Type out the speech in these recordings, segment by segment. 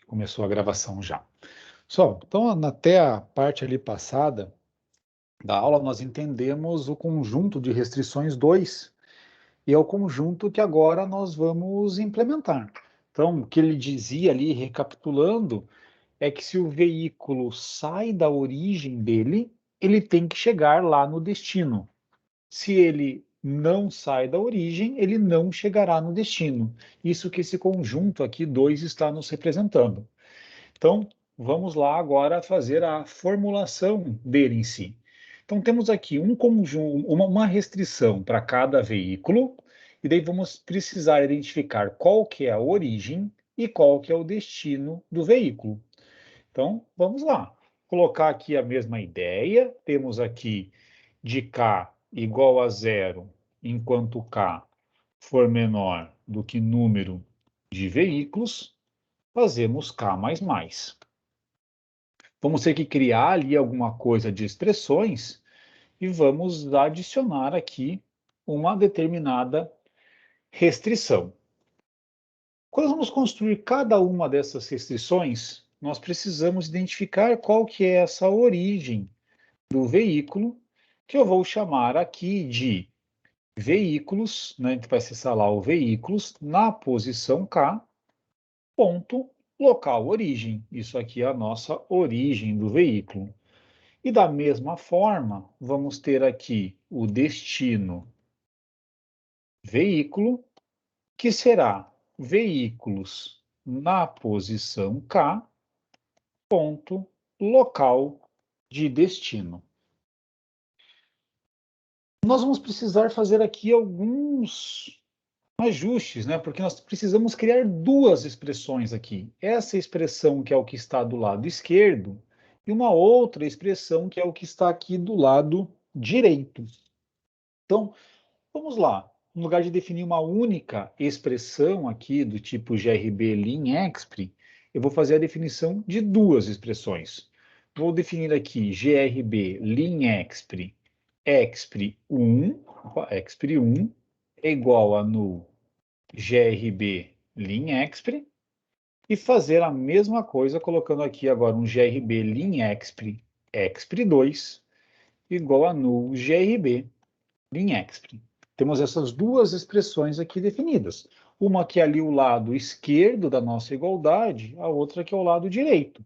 Começou a gravação já. Pessoal, então até a parte ali passada da aula nós entendemos o conjunto de restrições 2 e é o conjunto que agora nós vamos implementar. Então, o que ele dizia ali, recapitulando, é que se o veículo sai da origem dele, ele tem que chegar lá no destino. Se ele não sai da origem, ele não chegará no destino. Isso que esse conjunto aqui 2 está nos representando. Então, vamos lá agora fazer a formulação dele em si. Então, temos aqui um conjunto, uma restrição para cada veículo, e daí vamos precisar identificar qual que é a origem e qual que é o destino do veículo. Então, vamos lá. Colocar aqui a mesma ideia, temos aqui de K igual a zero, enquanto K for menor do que número de veículos, fazemos K mais mais. Vamos ter que criar ali alguma coisa de expressões e vamos adicionar aqui uma determinada restrição. Quando vamos construir cada uma dessas restrições, nós precisamos identificar qual que é essa origem do veículo, que eu vou chamar aqui de veículos, né? A gente vai acessar lá o veículos na posição K, ponto, local origem. Isso aqui é a nossa origem do veículo. E da mesma forma, vamos ter aqui o destino veículo, que será veículos na posição K, ponto, local de destino. Nós vamos precisar fazer aqui alguns ajustes, né? Porque nós precisamos criar duas expressões aqui. Essa expressão que é o que está do lado esquerdo e uma outra expressão que é o que está aqui do lado direito. Então, vamos lá. No lugar de definir uma única expressão aqui do tipo GRB linExp, eu vou fazer a definição de duas expressões. Vou definir aqui GRB linExp expr1, expr1 é igual a null GRB linExp e fazer a mesma coisa colocando aqui agora um GRB linExp expr2 igual a null GRB linExp. Temos essas duas expressões aqui definidas. Uma que é ali o lado esquerdo da nossa igualdade, a outra que é o lado direito.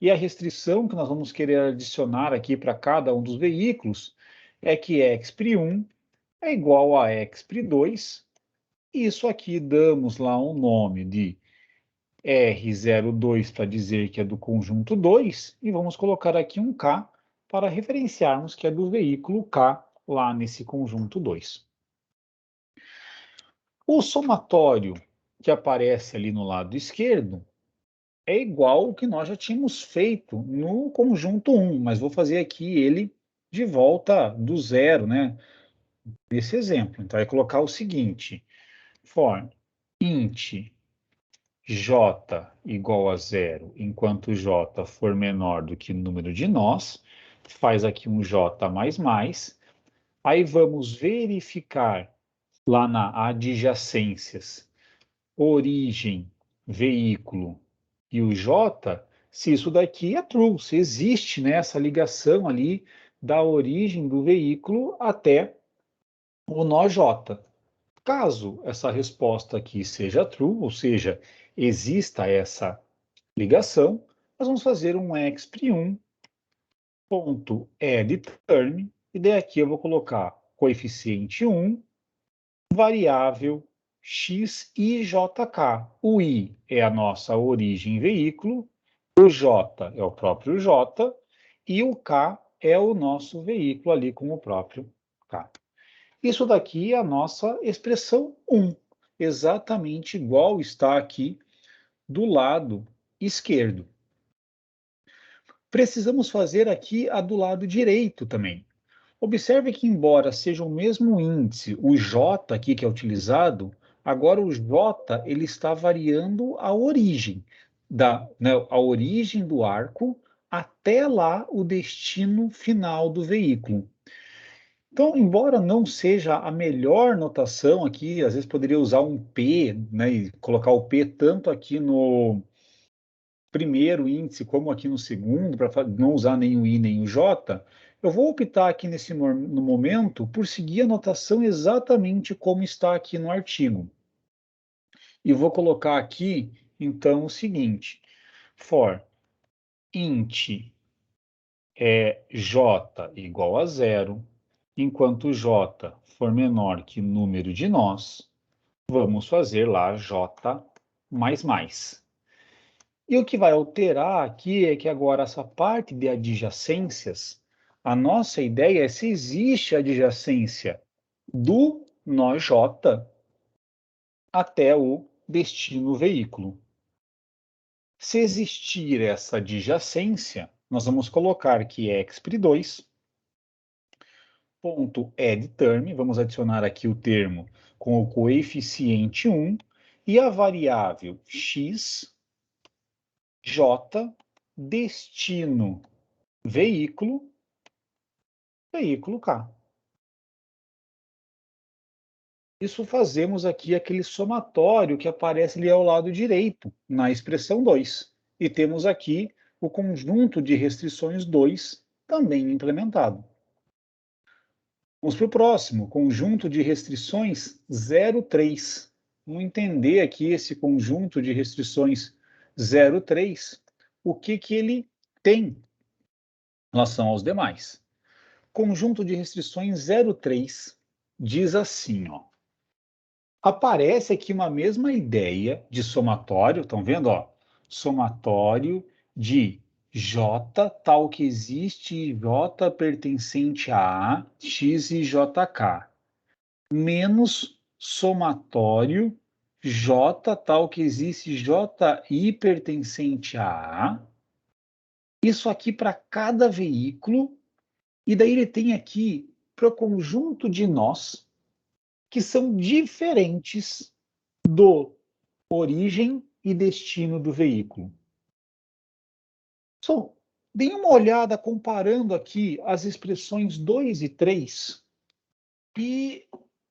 E a restrição que nós vamos querer adicionar aqui para cada um dos veículos é que expr1 é igual a expr2, e isso aqui damos lá um nome de R02 para dizer que é do conjunto 2, e vamos colocar aqui um K para referenciarmos que é do veículo K lá nesse conjunto 2. O somatório que aparece ali no lado esquerdo é igual ao que nós já tínhamos feito no conjunto 1, mas vou fazer aqui ele de volta do zero, né? Nesse exemplo. Então, vai colocar o seguinte: for int j igual a zero, enquanto j for menor do que o número de nós, faz aqui um j mais mais, aí vamos verificar lá na adjacências, origem, veículo e o J, se isso daqui é true, se existe, né, essa ligação ali da origem do veículo até o nó J. Caso essa resposta aqui seja true, ou seja, exista essa ligação, nós vamos fazer um expr1.addTerm, e daí aqui eu vou colocar coeficiente 1, variável x e jk. O i é a nossa origem veículo, o j é o próprio j, e o k é o nosso veículo ali com o próprio k. Isso daqui é a nossa expressão 1, exatamente igual está aqui do lado esquerdo. Precisamos fazer aqui a do lado direito também. Observe que, embora seja o mesmo índice, o J aqui que é utilizado, agora o J ele está variando a origem, a origem do arco até lá o destino final do veículo. Então, embora não seja a melhor notação aqui, às vezes poderia usar um P, né, e colocar o P tanto aqui primeiro índice, como aqui no segundo, para não usar nem o I nem o J, eu vou optar aqui no momento por seguir a notação exatamente como está aqui no artigo. E vou colocar aqui, então, o seguinte: for int j igual a 0, enquanto j for menor que o número de nós, vamos fazer lá j mais mais. E o que vai alterar aqui é que agora essa parte de adjacências, a nossa ideia é se existe adjacência do nó j até o destino veículo. Se existir essa adjacência, nós vamos colocar que expr2 ponto addTerm, vamos adicionar aqui o termo com o coeficiente 1 e a variável x, j, destino veículo, veículo K. Isso fazemos aqui aquele somatório que aparece ali ao lado direito, na expressão 2. E temos aqui o conjunto de restrições 2 também implementado. Vamos para o próximo, conjunto de restrições 0,3. Vamos entender aqui esse conjunto de restrições 0,3, o que ele tem em relação aos demais. Conjunto de restrições 0,3 diz assim, ó. Aparece aqui uma mesma ideia de somatório, estão vendo? Ó? Somatório de J, tal que existe J pertencente a A, X e JK, menos somatório J, tal que existe JI pertencente a A. Isso aqui para cada veículo, e daí ele tem aqui para o conjunto de nós, que são diferentes do origem e destino do veículo. So, deem uma olhada comparando aqui as expressões 2 e 3 e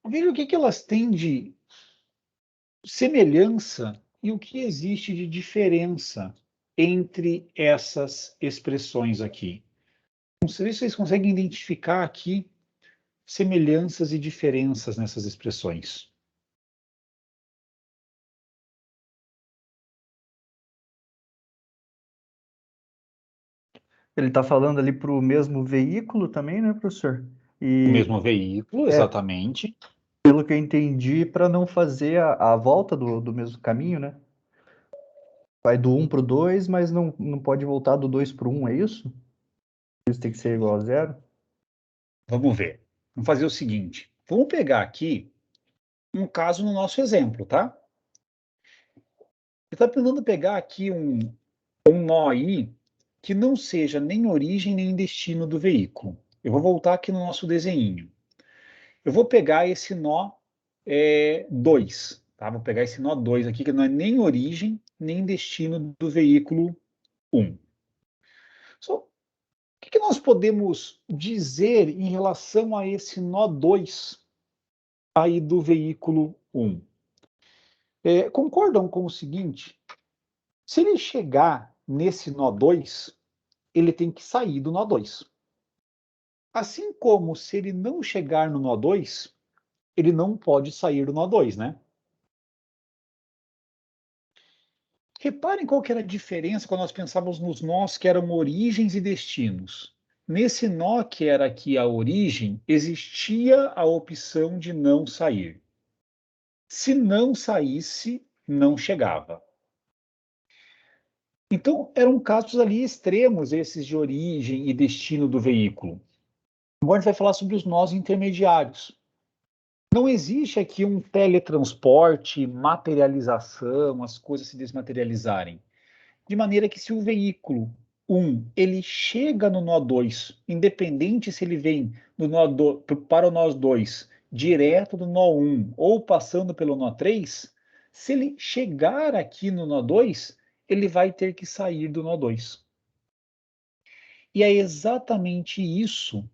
veja o que elas têm de semelhança e o que existe de diferença entre essas expressões aqui. Vamos ver se vocês conseguem identificar aqui semelhanças e diferenças nessas expressões. Ele está falando ali para o mesmo veículo também, né, professor? O E mesmo veículo, exatamente. pelo que eu entendi, para não fazer a volta do mesmo caminho, né? Vai do 1 para o 2, mas não pode voltar do 2 para o 1, é isso? Isso tem que ser igual a 0? Vamos ver. Vamos fazer o seguinte. Vamos pegar aqui um caso no nosso exemplo, tá? Ele está tentando pegar aqui um nó aí que não seja nem origem nem destino do veículo. Eu vou voltar aqui no nosso desenho. Eu vou pegar esse nó 2, tá? Vou pegar esse nó 2 aqui, que não é nem origem nem destino do veículo 1. So, o que nós podemos dizer em relação a esse nó 2 aí do veículo 1? Concordam com o seguinte? Se ele chegar nesse nó 2, ele tem que sair do nó 2. Assim como se ele não chegar no nó 2, ele não pode sair do nó 2, né? Reparem qual que era a diferença quando nós pensávamos nos nós que eram origens e destinos. Nesse nó que era aqui a origem, existia a opção de não sair. Se não saísse, não chegava. Então, eram casos ali extremos, esses de origem e destino do veículo. Agora a gente vai falar sobre os nós intermediários. Não existe aqui um teletransporte, materialização, as coisas se desmaterializarem. De maneira que se o veículo 1 ele chega no nó 2, independente se ele vem do nó para o nó 2 direto do nó 1 ou passando pelo nó 3, se ele chegar aqui no nó 2, ele vai ter que sair do nó 2. E é exatamente isso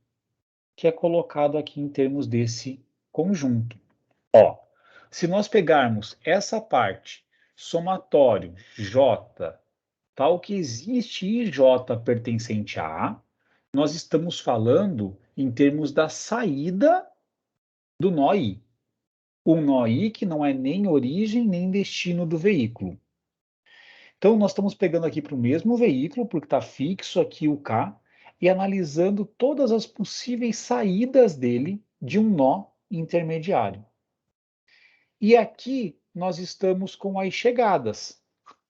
que é colocado aqui em termos desse conjunto. Ó, se nós pegarmos essa parte, somatório J tal que existe IJ pertencente a A, nós estamos falando em termos da saída do nó I. Um nó I que não é nem origem nem destino do veículo. Então, nós estamos pegando aqui para o mesmo veículo, porque está fixo aqui o K, e analisando todas as possíveis saídas dele de um nó intermediário. E aqui nós estamos com as chegadas,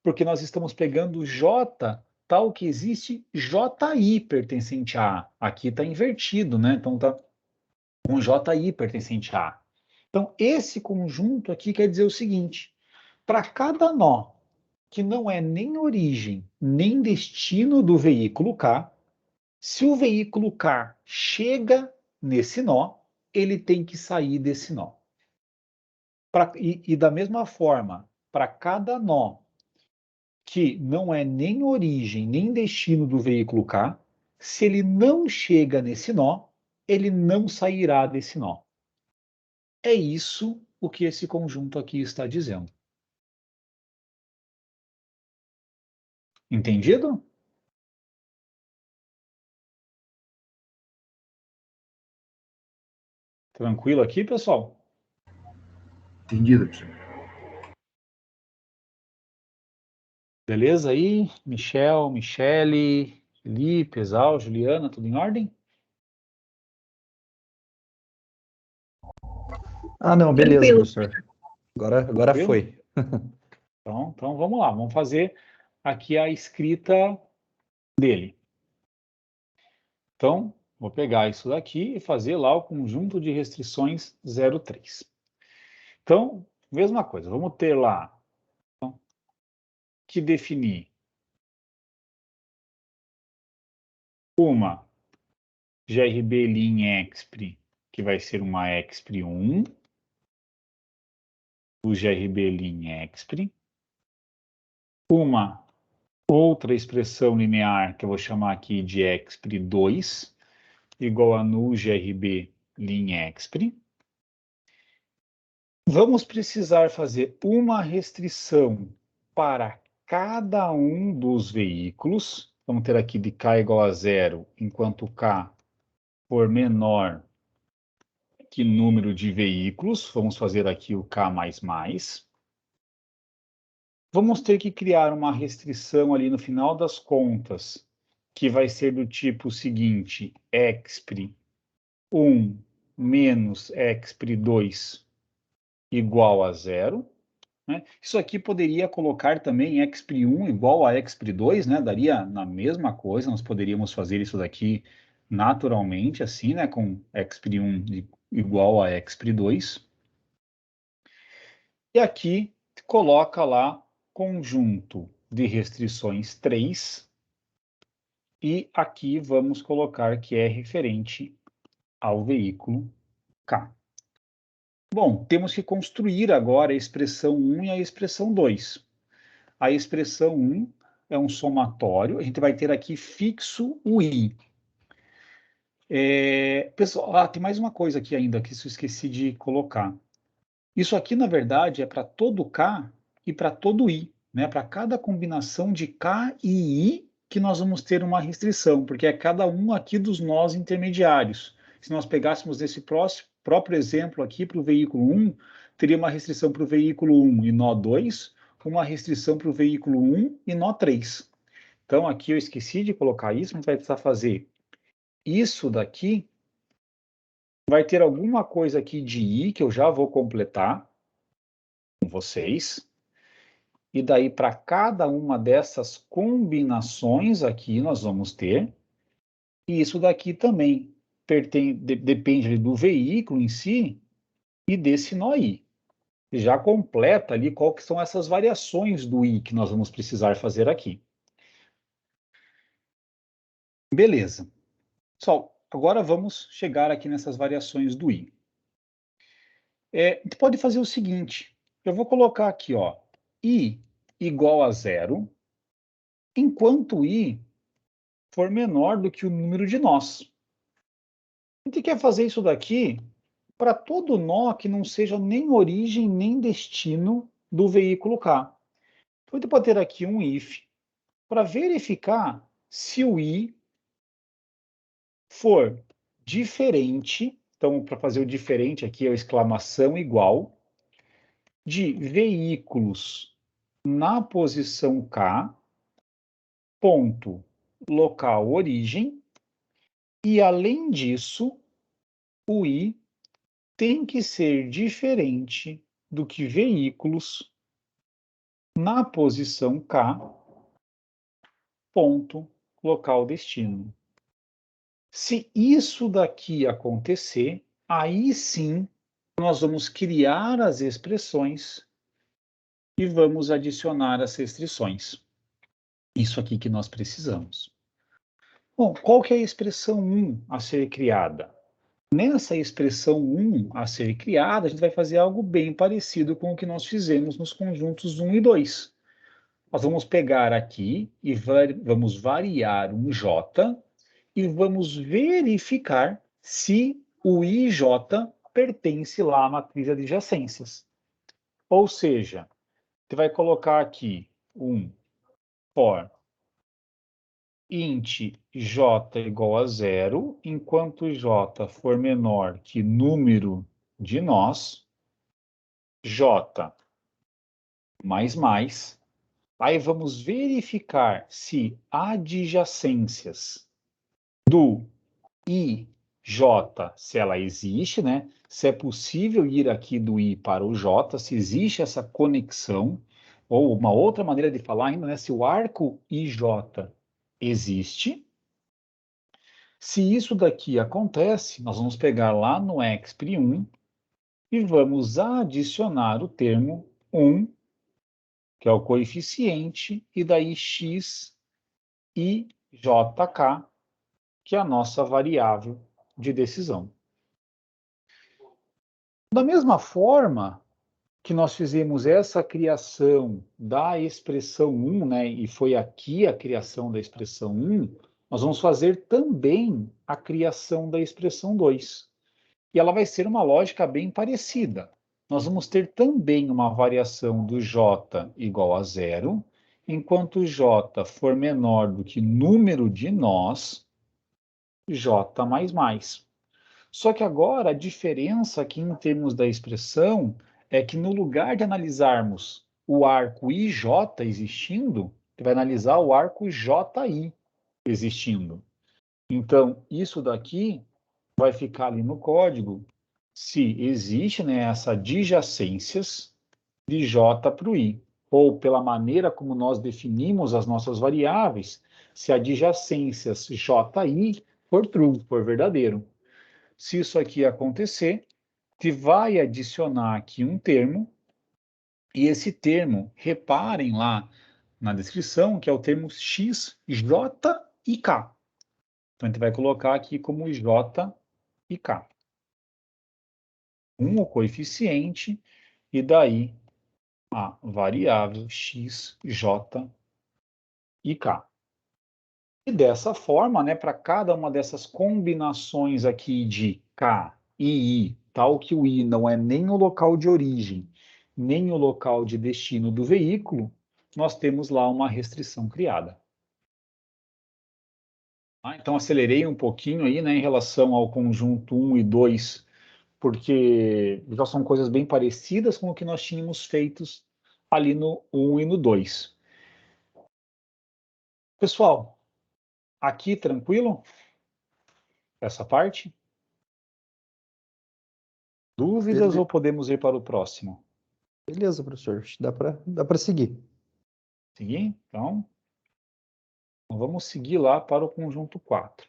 porque nós estamos pegando J tal que existe JI pertencente a A. Aqui está invertido, né? Então está com JI pertencente a A. Então, esse conjunto aqui quer dizer o seguinte: para cada nó que não é nem origem nem destino do veículo K, se o veículo K chega nesse nó, ele tem que sair desse nó. E da mesma forma, para cada nó que não é nem origem nem destino do veículo K, se ele não chega nesse nó, ele não sairá desse nó. É isso o que esse conjunto aqui está dizendo. Entendido? Tranquilo aqui, pessoal? Entendido, professor. Beleza aí? Michel, Michele, Felipe, Exal, Juliana, tudo em ordem? Ah, não, beleza, Tranquilo. professor. Agora Tranquilo? foi. Então vamos lá, vamos fazer aqui a escrita dele. Então, vou pegar isso daqui e fazer lá o conjunto de restrições 03. Então, mesma coisa, vamos ter lá que definir uma GRB linha expr, que vai ser uma expr1, o GRB linha expr, uma outra expressão linear, que eu vou chamar aqui de expr2, igual a nu GRB linha expr. Vamos precisar fazer uma restrição para cada um dos veículos. Vamos ter aqui de K igual a 0, enquanto K for menor que número de veículos. Vamos fazer aqui o K++. Vamos ter que criar uma restrição ali no final das contas, que vai ser do tipo seguinte: expr1 menos expr2 igual a 0. Né? Isso aqui poderia colocar também expr1 igual a expr2, né? Daria na mesma coisa, nós poderíamos fazer isso daqui naturalmente, assim, né? Com expr1 igual a expr2. E aqui coloca lá conjunto de restrições 3, e aqui vamos colocar que é referente ao veículo K. Bom, temos que construir agora a expressão 1 e a expressão 2. A expressão 1 é um somatório, a gente vai ter aqui fixo o I. Pessoal, tem mais uma coisa aqui ainda que eu esqueci de colocar. Isso aqui, na verdade, é para todo K e para todo I, né? Para cada combinação de K e I que nós vamos ter uma restrição, porque é cada um aqui dos nós intermediários. Se nós pegássemos esse próprio exemplo aqui para o veículo 1, teria uma restrição para o veículo 1 e nó 2, uma restrição para o veículo 1 e nó 3. Então, aqui eu esqueci de colocar isso, a gente vai precisar fazer isso daqui. Vai ter alguma coisa aqui de I que eu já vou completar com vocês. E daí, para cada uma dessas combinações aqui, nós vamos ter. E isso daqui também depende do veículo em si e desse nó I. Já completa ali qual que são essas variações do I que nós vamos precisar fazer aqui. Beleza. Pessoal, agora vamos chegar aqui nessas variações do I. A gente pode fazer o seguinte, eu vou colocar aqui, ó, I igual a 0, enquanto I for menor do que o número de nós. A gente quer fazer isso daqui para todo nó que não seja nem origem nem destino do veículo K. Então, a gente pode ter aqui um if para verificar se o I for diferente, então para fazer o diferente aqui é a exclamação igual, de veículos na posição K, ponto local origem, e além disso, o I tem que ser diferente do que veículos na posição K, ponto local destino. Se isso daqui acontecer, aí sim nós vamos criar as expressões e vamos adicionar as restrições. Isso aqui que nós precisamos. Bom, qual que é a expressão 1 a ser criada? Nessa expressão 1 a ser criada, a gente vai fazer algo bem parecido com o que nós fizemos nos conjuntos 1 e 2. Nós vamos pegar aqui e vamos variar um J e vamos verificar se o IJ pertence lá à matriz de adjacências. Ou seja, você vai colocar aqui um for int j igual a 0, enquanto j for menor que número de nós, j mais, aí vamos verificar se adjacências do IJ, se ela existe, né? Se é possível ir aqui do I para o J, se existe essa conexão, ou uma outra maneira de falar ainda, né? Se o arco IJ existe. Se isso daqui acontece, nós vamos pegar lá no expr1 e vamos adicionar o termo 1, que é o coeficiente, e daí x e jk, que é a nossa variável de decisão. Da mesma forma que nós fizemos essa criação da expressão 1, né, e foi aqui a criação da expressão 1, nós vamos fazer também a criação da expressão 2. E ela vai ser uma lógica bem parecida. Nós vamos ter também uma variação do j igual a 0, enquanto j for menor do que número de nós, j++. Só que agora a diferença aqui em termos da expressão é que no lugar de analisarmos o arco IJ existindo, você vai analisar o arco JI existindo. Então, isso daqui vai ficar ali no código se existe, né, essa adjacências de J para o I, ou pela maneira como nós definimos as nossas variáveis, se adjacências JI for true, for verdadeiro. Se isso aqui acontecer, te vai adicionar aqui um termo, e esse termo, reparem lá na descrição, que é o termo x, j e k. Então, a gente vai colocar aqui como j e k. O coeficiente, e daí a variável x, j e k. E dessa forma, né, para cada uma dessas combinações aqui de k e i, tal que o i não é nem o local de origem, nem o local de destino do veículo, nós temos lá uma restrição criada. Então, acelerei um pouquinho aí, né, em relação ao conjunto 1 e 2, porque já são coisas bem parecidas com o que nós tínhamos feitos ali no 1 e no 2. Pessoal, aqui tranquilo? Essa parte? Dúvidas Beleza. ou podemos ir para o próximo? Beleza, professor. Dá para seguir. Seguir? Então, vamos seguir lá para o conjunto 4.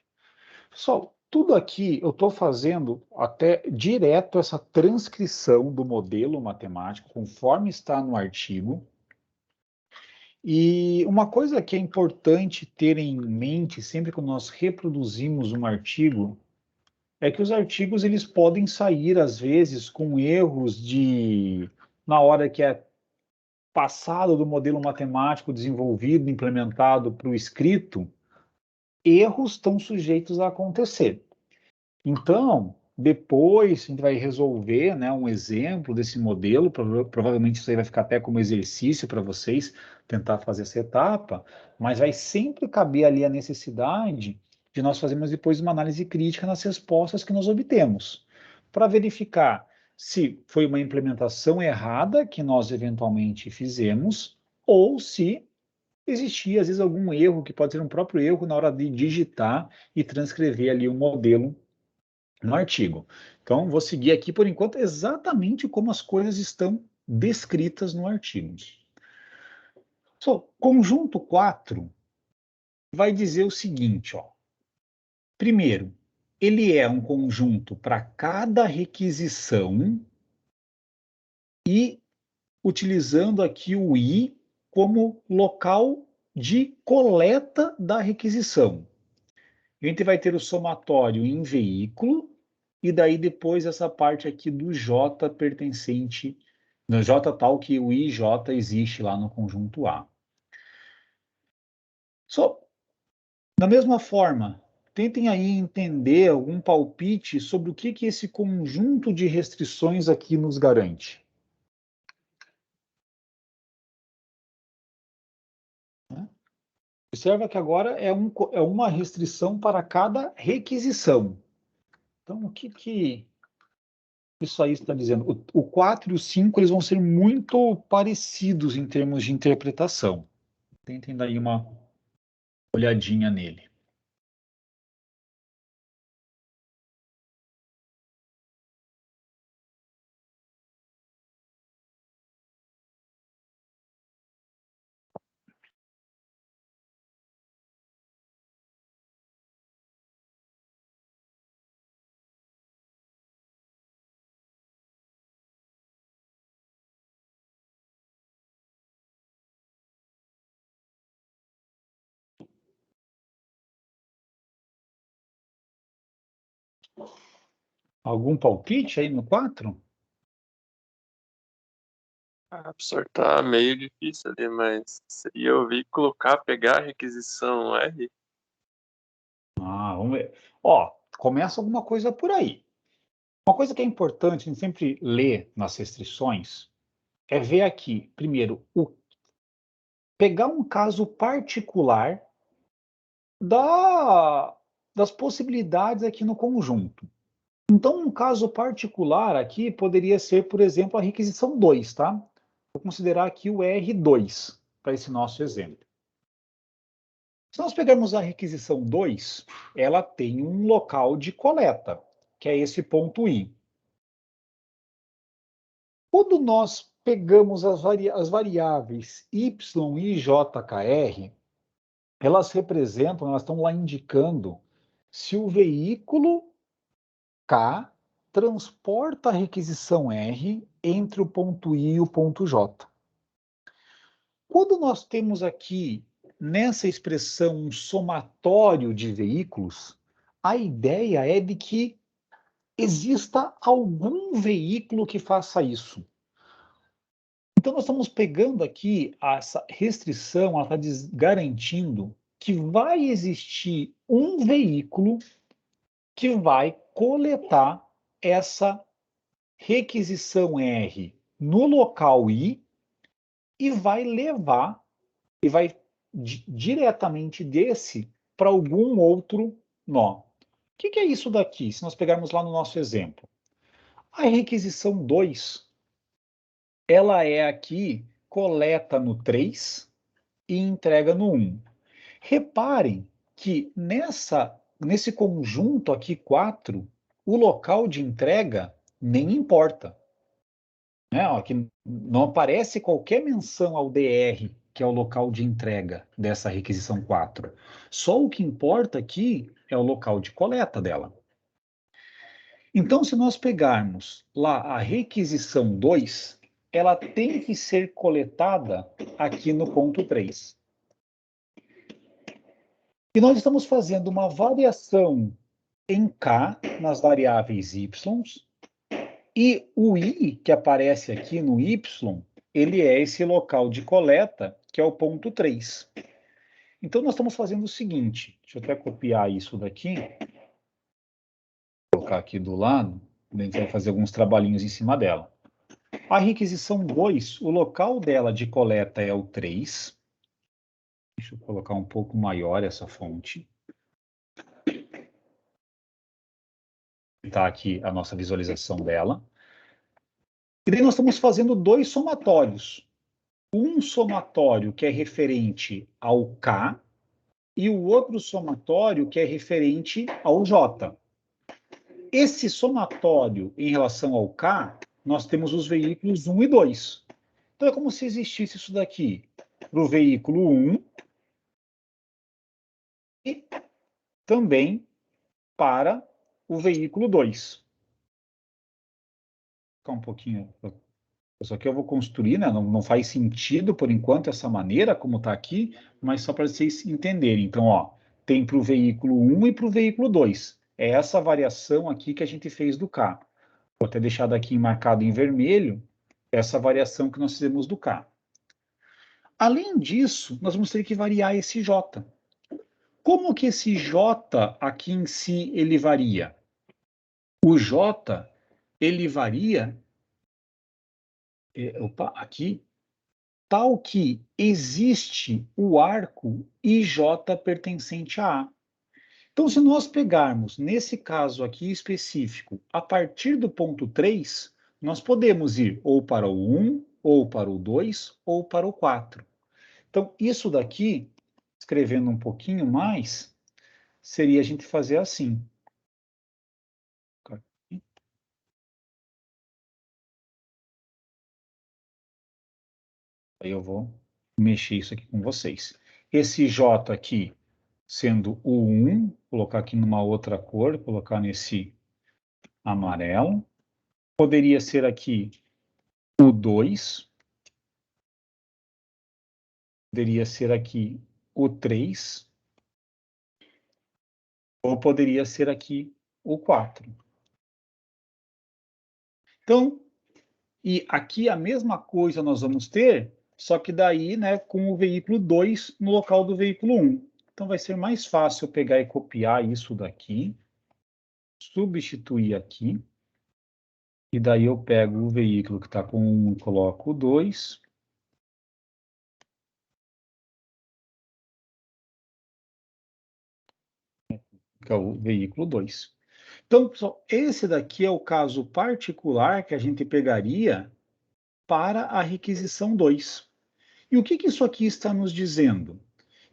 Pessoal, tudo aqui eu estou fazendo até direto essa transcrição do modelo matemático, conforme está no artigo. E uma coisa que é importante ter em mente sempre que nós reproduzimos um artigo é que os artigos eles podem sair às vezes com erros de na hora que é passado do modelo matemático desenvolvido, implementado para o escrito, erros estão sujeitos a acontecer. Então, Depois a gente vai resolver, né, um exemplo desse modelo, provavelmente isso aí vai ficar até como exercício para vocês tentar fazer essa etapa, mas vai sempre caber ali a necessidade de nós fazermos depois uma análise crítica nas respostas que nós obtemos, para verificar se foi uma implementação errada que nós eventualmente fizemos, ou se existia, às vezes, algum erro, que pode ser um próprio erro na hora de digitar e transcrever ali o modelo no artigo. Então, vou seguir aqui, por enquanto, exatamente como as coisas estão descritas no artigo. Conjunto 4 vai dizer o seguinte, ó. Primeiro, ele é um conjunto para cada requisição e utilizando aqui o I como local de coleta da requisição. A gente vai ter o somatório em veículo, e daí depois essa parte aqui do J pertencente, no J tal que o IJ existe lá no conjunto A. Da mesma forma, tentem aí entender algum palpite sobre o que esse conjunto de restrições aqui nos garante. Observa que agora é uma restrição para cada requisição. Então, o que isso aí está dizendo? O 4 e o 5 eles vão ser muito parecidos em termos de interpretação. Tentem dar aí uma olhadinha nele. Algum palpite aí no 4? Professor, tá meio difícil ali, mas seria o veículo K pegar a requisição R? Vamos ver. Ó, começa alguma coisa por aí. Uma coisa que é importante a gente sempre ler nas restrições é ver aqui, primeiro, pegar um caso particular das possibilidades aqui no conjunto. Então, um caso particular aqui poderia ser, por exemplo, a requisição 2, tá? Vou considerar aqui o R2 para esse nosso exemplo. Se nós pegarmos a requisição 2, ela tem um local de coleta, que é esse ponto I. Quando nós pegamos as variáveis y e jkr, elas representam, elas estão lá indicando se o veículo K transporta a requisição R entre o ponto I e o ponto J. Quando nós temos aqui, nessa expressão, um somatório de veículos, a ideia é de que exista algum veículo que faça isso. Então, nós estamos pegando aqui essa restrição, ela está garantindo que vai existir um veículo que vai coletar essa requisição R no local I e vai levar, e vai diretamente desse para algum outro nó. O que é isso daqui, se nós pegarmos lá no nosso exemplo? A requisição 2, ela é aqui, coleta no 3 e entrega no 1. Reparem que nesse conjunto aqui 4, o local de entrega nem importa. Né? Aqui não aparece qualquer menção ao DR, que é o local de entrega dessa requisição 4. Só o que importa aqui é o local de coleta dela. Então, se nós pegarmos lá a requisição 2, ela tem que ser coletada aqui no ponto 3. E nós estamos fazendo uma variação em K nas variáveis y, e o I, que aparece aqui no Y, ele é esse local de coleta, que é o ponto 3. Então, nós estamos fazendo o seguinte, deixa eu até copiar isso daqui, vou colocar aqui do lado, a gente vai fazer alguns trabalhinhos em cima dela. A requisição 2, o local dela de coleta é o 3. Deixa eu colocar um pouco maior essa fonte. Está aqui a nossa visualização dela. E daí nós estamos fazendo 2 somatórios. Um somatório que é referente ao K e o outro somatório que é referente ao J. Esse somatório em relação ao K, nós temos os veículos 1 e 2. Então é como se existisse isso daqui para o veículo 1 e também para o veículo 2. Vou ficar um pouquinho... Isso aqui eu vou construir, né? Não faz sentido, por enquanto, essa maneira como está aqui, mas só para vocês entenderem. Então, ó, tem para o veículo 1 e para o veículo 2. É essa variação aqui que a gente fez do K. Vou até deixar daqui marcado em vermelho essa variação que nós fizemos do K. Além disso, nós vamos ter que variar esse J. Como que esse J aqui em si, ele varia? O J, ele varia... aqui, tal que existe o arco IJ pertencente a A. Então, se nós pegarmos, nesse caso aqui específico, a partir do ponto 3, nós podemos ir ou para o 1, ou para o 2, ou para o 4. Então, isso daqui, escrevendo um pouquinho mais, seria a gente fazer assim. Aí eu vou mexer isso aqui com vocês. Esse J aqui, sendo o 1, colocar aqui numa outra cor, colocar nesse amarelo. Poderia ser aqui o 2. Poderia ser aqui o 3. Ou poderia ser aqui o 4. Então, e aqui a mesma coisa nós vamos ter, só que daí, né, com o veículo 2 no local do veículo 1. Então vai ser mais fácil eu pegar e copiar isso daqui, substituir aqui, e daí eu pego o veículo que está com 1 e coloco o 2. Que é o veículo 2. Então, pessoal, esse daqui é o caso particular que a gente pegaria para a requisição 2. E o que isso aqui está nos dizendo?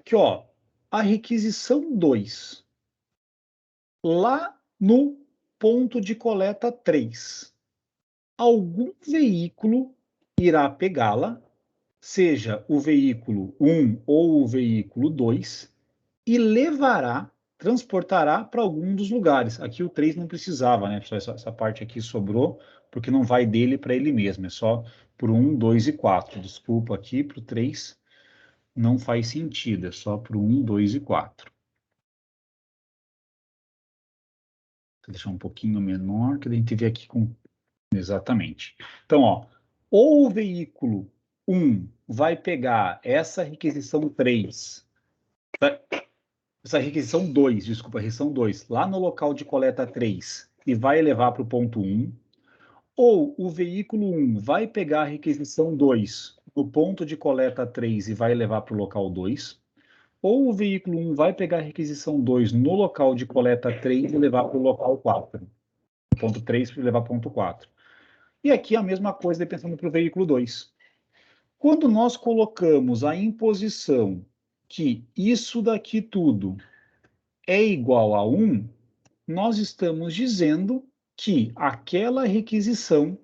Que, ó, a requisição 2, lá no ponto de coleta 3, algum veículo irá pegá-la, seja o veículo 1 ou o veículo 2, e levará, transportará para algum dos lugares. Aqui o 3 não precisava, né? Essa parte aqui sobrou, porque não vai dele para ele mesmo, é só por 1, 2 e 4. Desculpa aqui, para o 3 não faz sentido, é só para o 1, 2 e 4. Vou deixar um pouquinho menor, que a gente vê aqui com... Exatamente. Então, ó, ou o veículo 1 vai pegar essa requisição 3, essa requisição 2, desculpa, requisição 2, lá no local de coleta 3 e vai levar para o ponto 1, ou o veículo 1 vai pegar a requisição 2 no ponto de coleta 3 e vai levar para o local 2, ou o veículo 1 vai pegar a requisição 2 no local de coleta 3 e levar para o local 4, ponto 3 para levar para o ponto 4. E aqui a mesma coisa, pensando para o veículo 2. Quando nós colocamos a imposição que isso daqui tudo é igual a 1, nós estamos dizendo que aquela requisição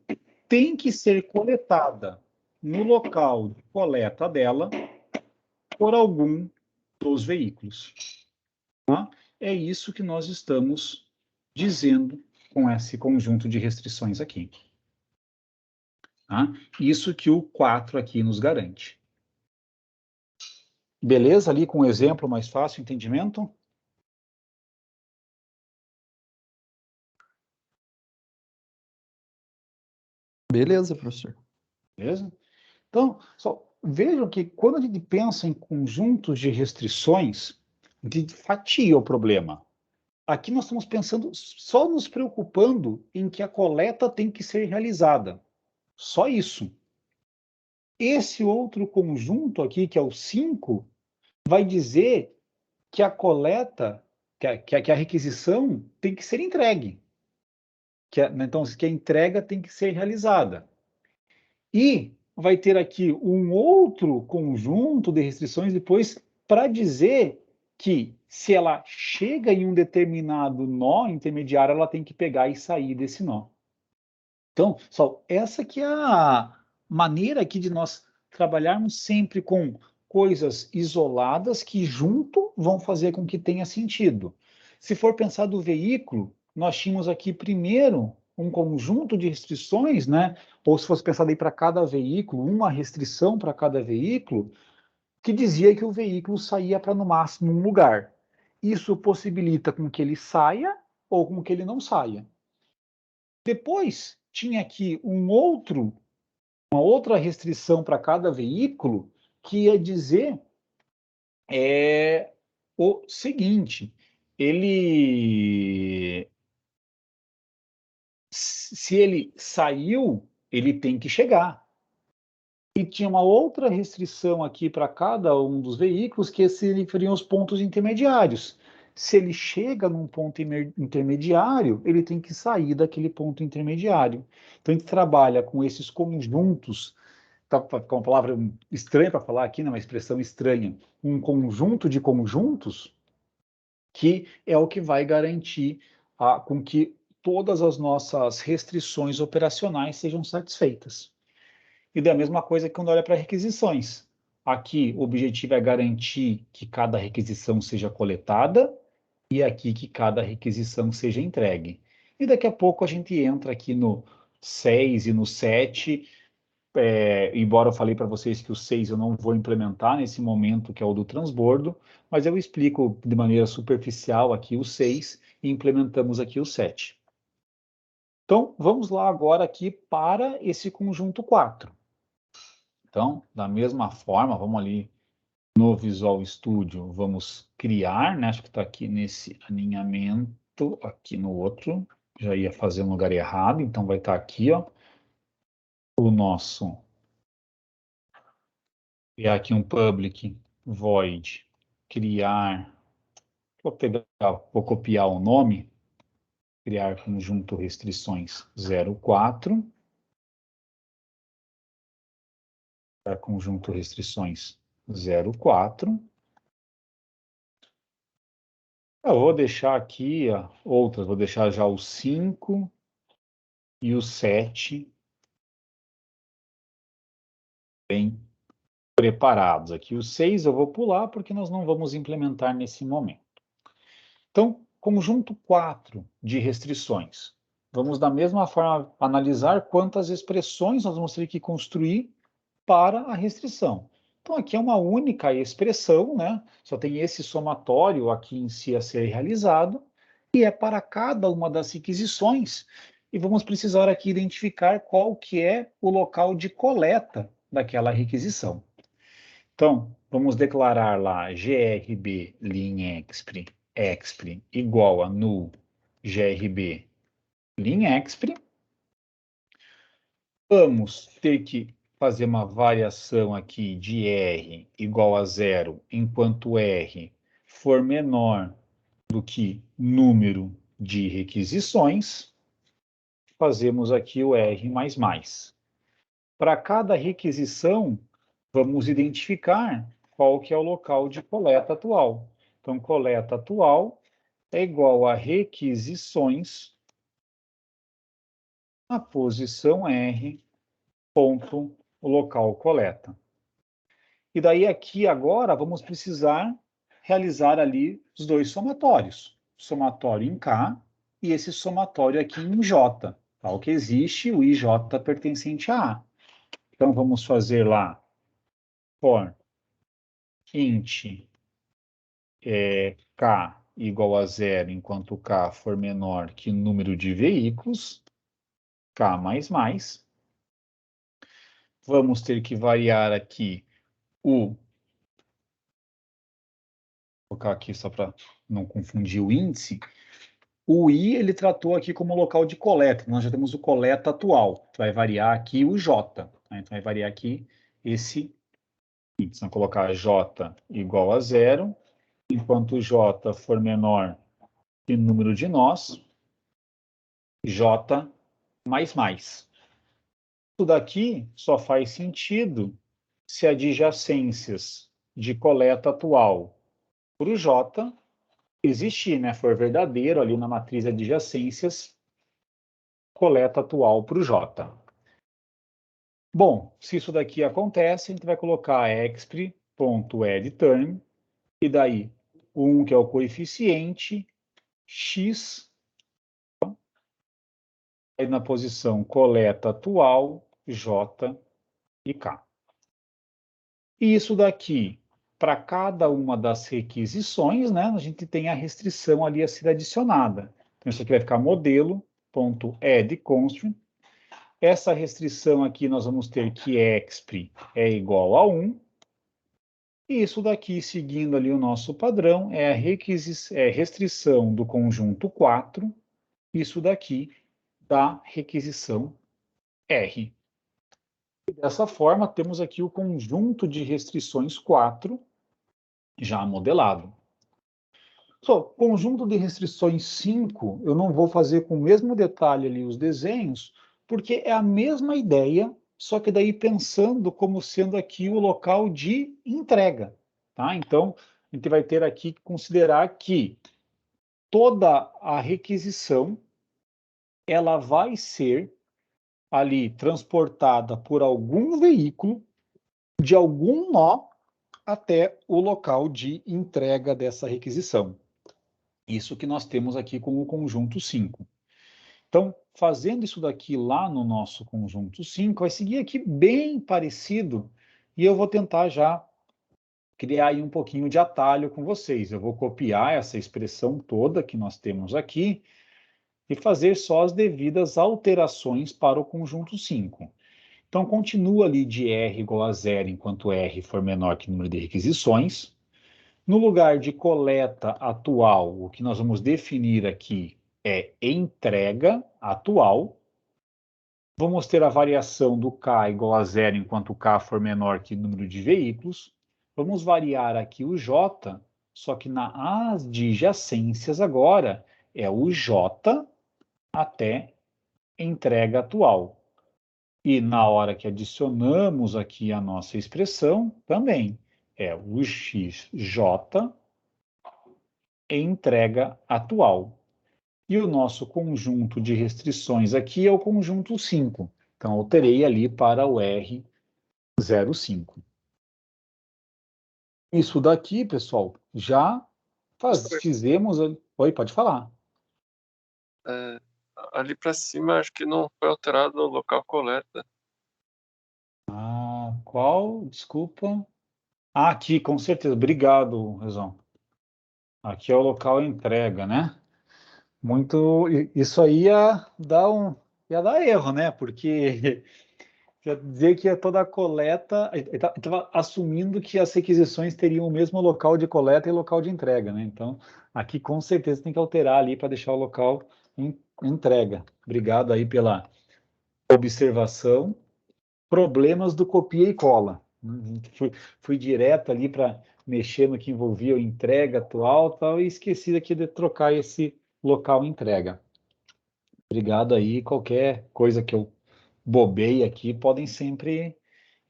tem que ser coletada no local de coleta dela por algum dos veículos. Tá? É isso que nós estamos dizendo com esse conjunto de restrições aqui. Tá? Isso que o 4 aqui nos garante. Beleza? Ali com um exemplo mais fácil, entendimento? Beleza, professor. Beleza? Então, só vejam que quando a gente pensa em conjuntos de restrições, a gente fatia o problema. aqui nós estamos pensando, só nos preocupando em que a coleta tem que ser realizada. Só isso. Esse outro conjunto aqui, que é o 5, vai dizer que a coleta, que a requisição tem que ser entregue. Então, que a entrega tem que ser realizada. E vai ter aqui um outro conjunto de restrições depois para dizer que se ela chega em um determinado nó intermediário, ela tem que pegar e sair desse nó. Então, pessoal, essa que é a maneira aqui de nós trabalharmos sempre com coisas isoladas que junto vão fazer com que tenha sentido. Se for pensar do veículo, nós tínhamos aqui primeiro um conjunto de restrições, né? Ou se fosse pensar aí para cada veículo, uma restrição para cada veículo, que dizia que o veículo saía para no máximo um lugar. Isso possibilita com que ele saia ou com que ele não saia. Depois tinha aqui uma outra restrição para cada veículo que ia dizer o seguinte: se ele saiu, ele tem que chegar. E tinha uma outra restrição aqui para cada um dos veículos, que seriam os pontos intermediários. Se ele chega num ponto intermediário, ele tem que sair daquele ponto intermediário. Então, a gente trabalha com esses conjuntos, tá, com uma palavra estranha para falar aqui, né, uma expressão estranha, um conjunto de conjuntos, que é o que vai garantir com que todas as nossas restrições operacionais sejam satisfeitas. E da mesma coisa que quando olha para requisições. Aqui o objetivo é garantir que cada requisição seja coletada e aqui que cada requisição seja entregue. E daqui a pouco a gente entra aqui no 6 e no 7, embora eu falei para vocês que o 6 eu não vou implementar nesse momento, que é o do transbordo, mas eu explico de maneira superficial aqui o 6 e implementamos aqui o 7. Então, vamos lá agora aqui para esse conjunto 4. Então, da mesma forma, vamos ali no Visual Studio, vamos criar, né? Acho que está aqui nesse alinhamento, aqui no outro, já ia fazer no lugar errado, então vai estar aqui, ó, o nosso, criar aqui um public void, criar, vou copiar o nome, criar conjunto restrições 04, conjunto restrições 04. Eu vou deixar aqui outras, vou deixar já o 5 e o 7 bem preparados. Aqui o 6 eu vou pular porque nós não vamos implementar nesse momento. Então, conjunto 4 de restrições. Vamos da mesma forma analisar quantas expressões nós vamos ter que construir para a restrição. Então, aqui é uma única expressão, né? Só tem esse somatório aqui em si a ser realizado, e é para cada uma das requisições, e vamos precisar aqui identificar qual que é o local de coleta daquela requisição. Então, vamos declarar lá grb linexp igual a null grb linexp. Vamos ter que fazer uma variação aqui de R igual a 0, enquanto R for menor do que número de requisições, fazemos aqui o R++. Para cada requisição, vamos identificar qual que é o local de coleta atual. Então, coleta atual é igual a requisições na posição R, ponto, o local coleta. E daí aqui agora vamos precisar realizar ali os dois somatórios. Somatório em K e esse somatório aqui em J. Tal que existe o IJ pertencente a A. Então vamos fazer lá for int K igual a 0, enquanto K for menor que número de veículos, K++. Vamos ter que variar aqui vou colocar aqui só para não confundir o índice, O I, ele tratou aqui como local de coleta. Nós já temos o coleta atual, que vai variar aqui o J. Né? Então, vai variar aqui esse I. Então, colocar J igual a 0, enquanto J for menor que o número de nós, J mais mais. Isso daqui só faz sentido se adjacências de coleta atual para o J existir, né? For verdadeiro ali na matriz de adjacências, coleta atual para o J. Bom, se isso daqui acontece, a gente vai colocar exp.addTerm, e daí 1, que é o coeficiente, x, aí na posição coleta atual, J e K. E isso daqui, para cada uma das requisições, né, a gente tem a restrição ali a ser adicionada. Então, isso aqui vai ficar modelo.addConstraint. Essa restrição aqui nós vamos ter que exp é igual a 1. E isso daqui, seguindo ali o nosso padrão, é a restrição do conjunto 4, isso daqui da requisição R. E dessa forma, temos aqui o conjunto de restrições 4 já modelado. Conjunto de restrições 5, eu não vou fazer com o mesmo detalhe ali os desenhos, porque é a mesma ideia, só que daí pensando como sendo aqui o local de entrega. Tá? Então, a gente vai ter aqui que considerar que toda a requisição ela vai ser ali transportada por algum veículo de algum nó até o local de entrega dessa requisição. Isso que nós temos aqui com o conjunto 5. Então, fazendo isso daqui lá no nosso conjunto 5, vai seguir aqui bem parecido, e eu vou tentar já criar aí um pouquinho de atalho com vocês. Eu vou copiar essa expressão toda que nós temos aqui e fazer só as devidas alterações para o conjunto 5. Então, continua ali de R igual a 0 enquanto R for menor que o número de requisições. No lugar de coleta atual, o que nós vamos definir aqui é entrega atual. Vamos ter a variação do K igual a 0 enquanto K for menor que o número de veículos. Vamos variar aqui o J, só que nas adjacências agora é o J até entrega atual. E na hora que adicionamos aqui a nossa expressão, também é o XJ entrega atual. E o nosso conjunto de restrições aqui é o conjunto 5. Então, alterei ali para o R05. Isso daqui, pessoal, já fizemos... Oi, pode falar. Ali para cima, acho que não foi alterado o local coleta. Ah, qual? Desculpa. Ah, aqui, com certeza. Obrigado, Rezão. Aqui é o local entrega, né? Muito... Isso aí ia dar erro, né? Porque... Quer dizer que toda a coleta... Estava assumindo que as requisições teriam o mesmo local de coleta e local de entrega, né? Então, aqui com certeza tem que alterar ali para deixar o local entrega. Obrigado aí pela observação. Problemas do copia e cola. Fui direto ali para mexer no que envolvia a entrega atual tal, e esqueci aqui de trocar esse local entrega. Obrigado aí. Qualquer coisa que eu bobei aqui, podem sempre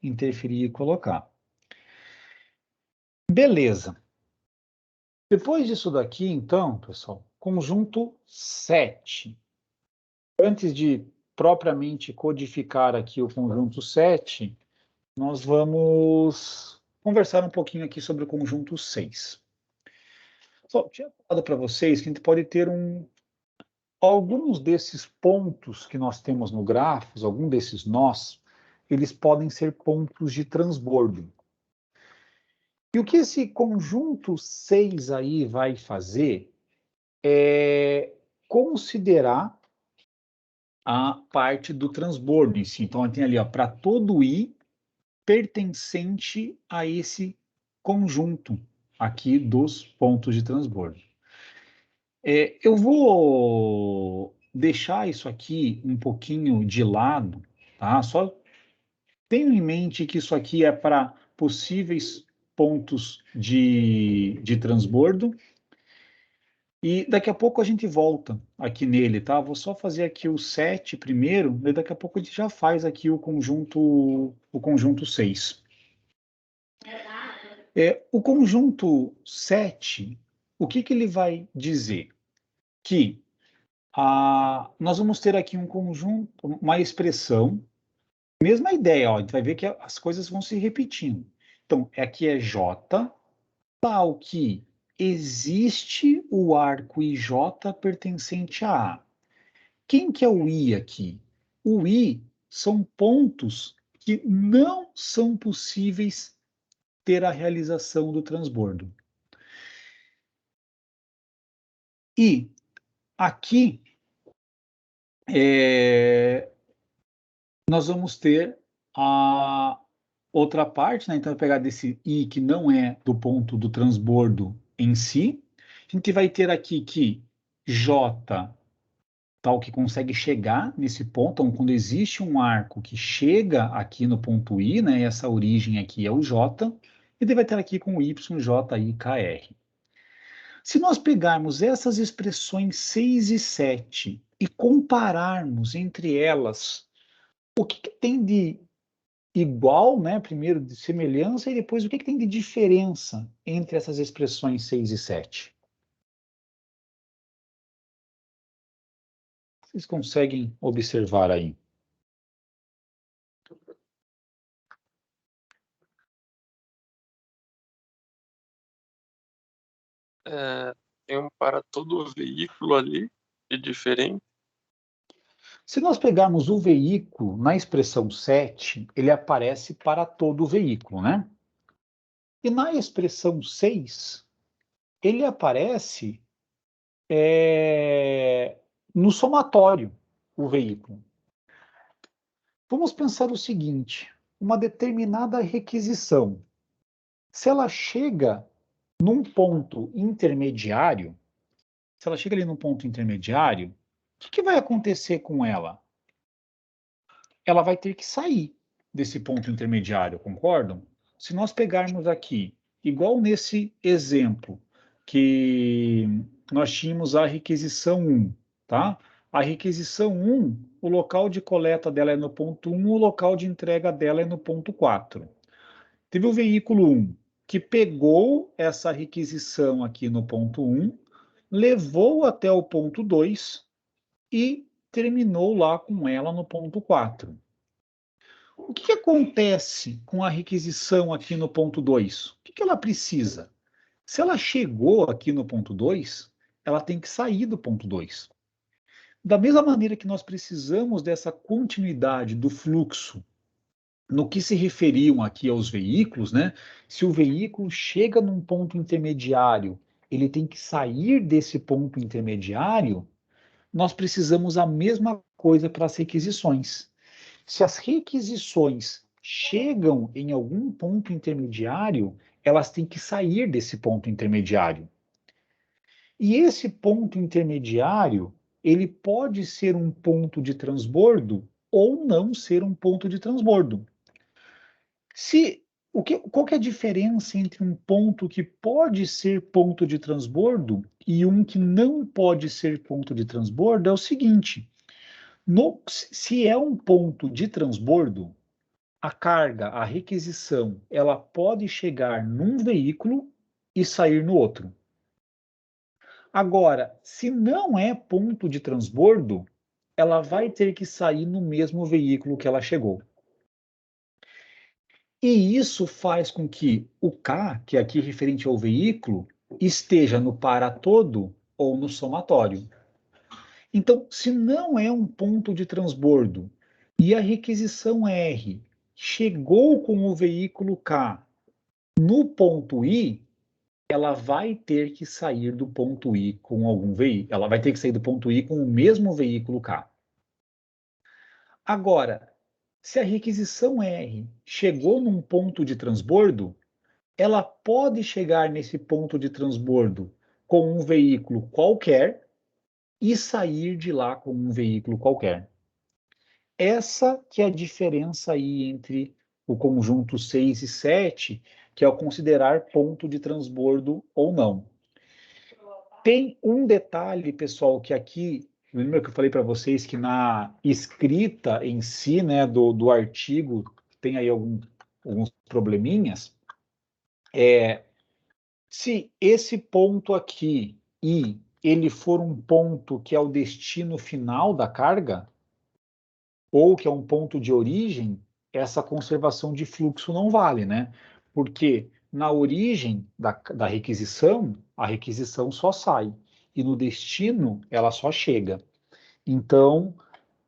interferir e colocar. Beleza. Depois disso daqui, então, pessoal, conjunto 7. Antes de propriamente codificar aqui o conjunto 7, nós vamos conversar um pouquinho aqui sobre o conjunto 6. Só tinha falado para vocês que a gente pode ter alguns desses pontos que nós temos no grafos, algum desses nós, eles podem ser pontos de transbordo. E o que esse conjunto 6 aí vai fazer é considerar a parte do transbordo em si. Então, tem ali, para todo I pertencente a esse conjunto aqui dos pontos de transbordo. Eu vou deixar isso aqui um pouquinho de lado, tá? Só tenho em mente que isso aqui é para possíveis pontos de transbordo. E daqui a pouco a gente volta aqui nele, tá? Vou só fazer aqui o 7 primeiro, e daqui a pouco a gente já faz aqui o conjunto 6. O conjunto 7, o que que ele vai dizer? Que nós vamos ter aqui um conjunto, uma expressão, mesma ideia, ó, a gente vai ver que as coisas vão se repetindo. Então, aqui é J, tal que existe o arco IJ pertencente a A. Quem que é o I aqui? O I são pontos que não são possíveis ter a realização do transbordo. E aqui nós vamos ter a outra parte, né? Então, eu vou pegar desse I que não é do ponto do transbordo em si. A gente vai ter aqui que J, tal que consegue chegar nesse ponto. Então, quando existe um arco que chega aqui no ponto I, né? Essa origem aqui é o J, e ele vai ter aqui com Y, J, I, K, R. Se nós pegarmos essas expressões 6 e 7 e compararmos entre elas, o que tem de igual, né? Primeiro de semelhança e depois o que tem de diferença entre essas expressões 6 e 7? Vocês conseguem observar aí? Tem um para todo o veículo ali, de diferente. Se nós pegarmos o veículo, na expressão 7, ele aparece para todo o veículo, né? E na expressão 6, ele aparece no somatório, o veículo. Vamos pensar o seguinte, uma determinada requisição, se ela chega num ponto intermediário, se ela chega ali num ponto intermediário, o que vai acontecer com ela? Ela vai ter que sair desse ponto intermediário, concordam? Se nós pegarmos aqui, igual nesse exemplo, que nós tínhamos a requisição 1, tá? A requisição 1, o local de coleta dela é no ponto 1, o local de entrega dela é no ponto 4. Teve o veículo 1, que pegou essa requisição aqui no ponto 1, levou até o ponto 2 e terminou lá com ela no ponto 4. O que acontece com a requisição aqui no ponto 2? O que ela precisa? Se ela chegou aqui no ponto 2, ela tem que sair do ponto 2. Da mesma maneira que nós precisamos dessa continuidade do fluxo no que se referiam aqui aos veículos, né? Se o veículo chega num ponto intermediário, ele tem que sair desse ponto intermediário, nós precisamos a mesma coisa para as requisições. Se as requisições chegam em algum ponto intermediário, elas têm que sair desse ponto intermediário. E esse ponto intermediário, ele pode ser um ponto de transbordo ou não ser um ponto de transbordo. Qual que é a diferença entre um ponto que pode ser ponto de transbordo e um que não pode ser ponto de transbordo? É o seguinte: se é um ponto de transbordo, a carga, a requisição, ela pode chegar num veículo e sair no outro. Agora, se não é ponto de transbordo, ela vai ter que sair no mesmo veículo que ela chegou. E isso faz com que o K, que é aqui referente ao veículo, esteja no para todo ou no somatório. Então, se não é um ponto de transbordo e a requisição R chegou com o veículo K no ponto I, ela vai ter que sair do ponto I com algum veículo. Ela vai ter que sair do ponto I com o mesmo veículo K. Agora, se a requisição R chegou num ponto de transbordo, ela pode chegar nesse ponto de transbordo com um veículo qualquer e sair de lá com um veículo qualquer. Essa que é a diferença aí entre o conjunto 6 e 7, que é o considerar ponto de transbordo ou não. Tem um detalhe, pessoal, que aqui, lembra que eu falei para vocês que na escrita em si, né, do artigo, tem aí alguns probleminhas. Se esse ponto aqui, I, ele for um ponto que é o destino final da carga, ou que é um ponto de origem, essa conservação de fluxo não vale, né? Porque na origem da requisição, a requisição só sai, e no destino ela só chega. Então,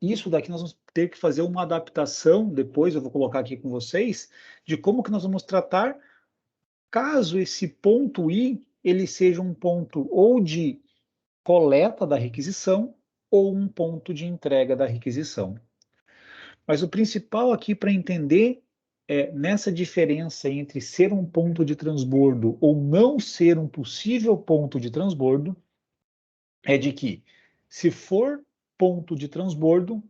isso daqui nós vamos ter que fazer uma adaptação, depois eu vou colocar aqui com vocês, de como que nós vamos tratar caso esse ponto I ele seja um ponto ou de coleta da requisição ou um ponto de entrega da requisição. Mas o principal aqui para entender é nessa diferença entre ser um ponto de transbordo ou não ser um possível ponto de transbordo, é de que, se for ponto de transbordo,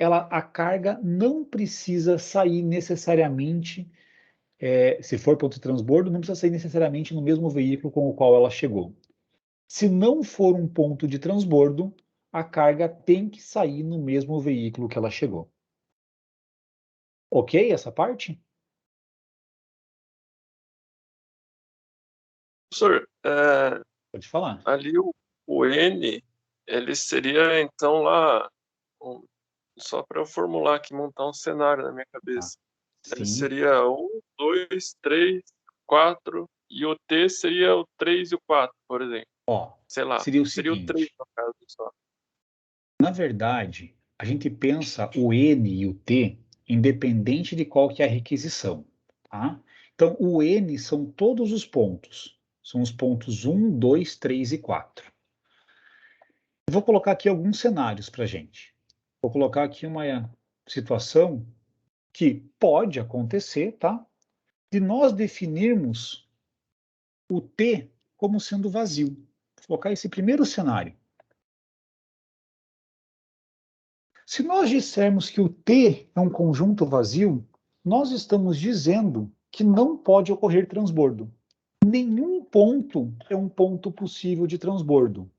a carga não precisa sair necessariamente, se for ponto de transbordo, não precisa sair necessariamente no mesmo veículo com o qual ela chegou. Se não for um ponto de transbordo, a carga tem que sair no mesmo veículo que ela chegou. Ok essa parte? Professor, Pode falar. ali o N, ele seria então lá, só para eu formular aqui, montar um cenário na minha cabeça. Ele Sim. seria 1, 2, 3, 4, e o T seria o 3 e o 4, por exemplo. Ó, Sei lá, seria o seria o 3 seguinte. no caso só. Na verdade, a gente pensa o N e o T independente de qual que é a requisição, tá? Então, o N são todos os pontos. São os pontos 1, 2, 3 e 4. Eu vou colocar aqui alguns cenários para a gente. Vou colocar aqui uma situação que pode acontecer, tá? De nós definirmos o T como sendo vazio. Vou colocar esse primeiro cenário. Se nós dissermos que o T é um conjunto vazio, nós estamos dizendo que não pode ocorrer transbordo. Nenhum ponto é um ponto possível de transbordo.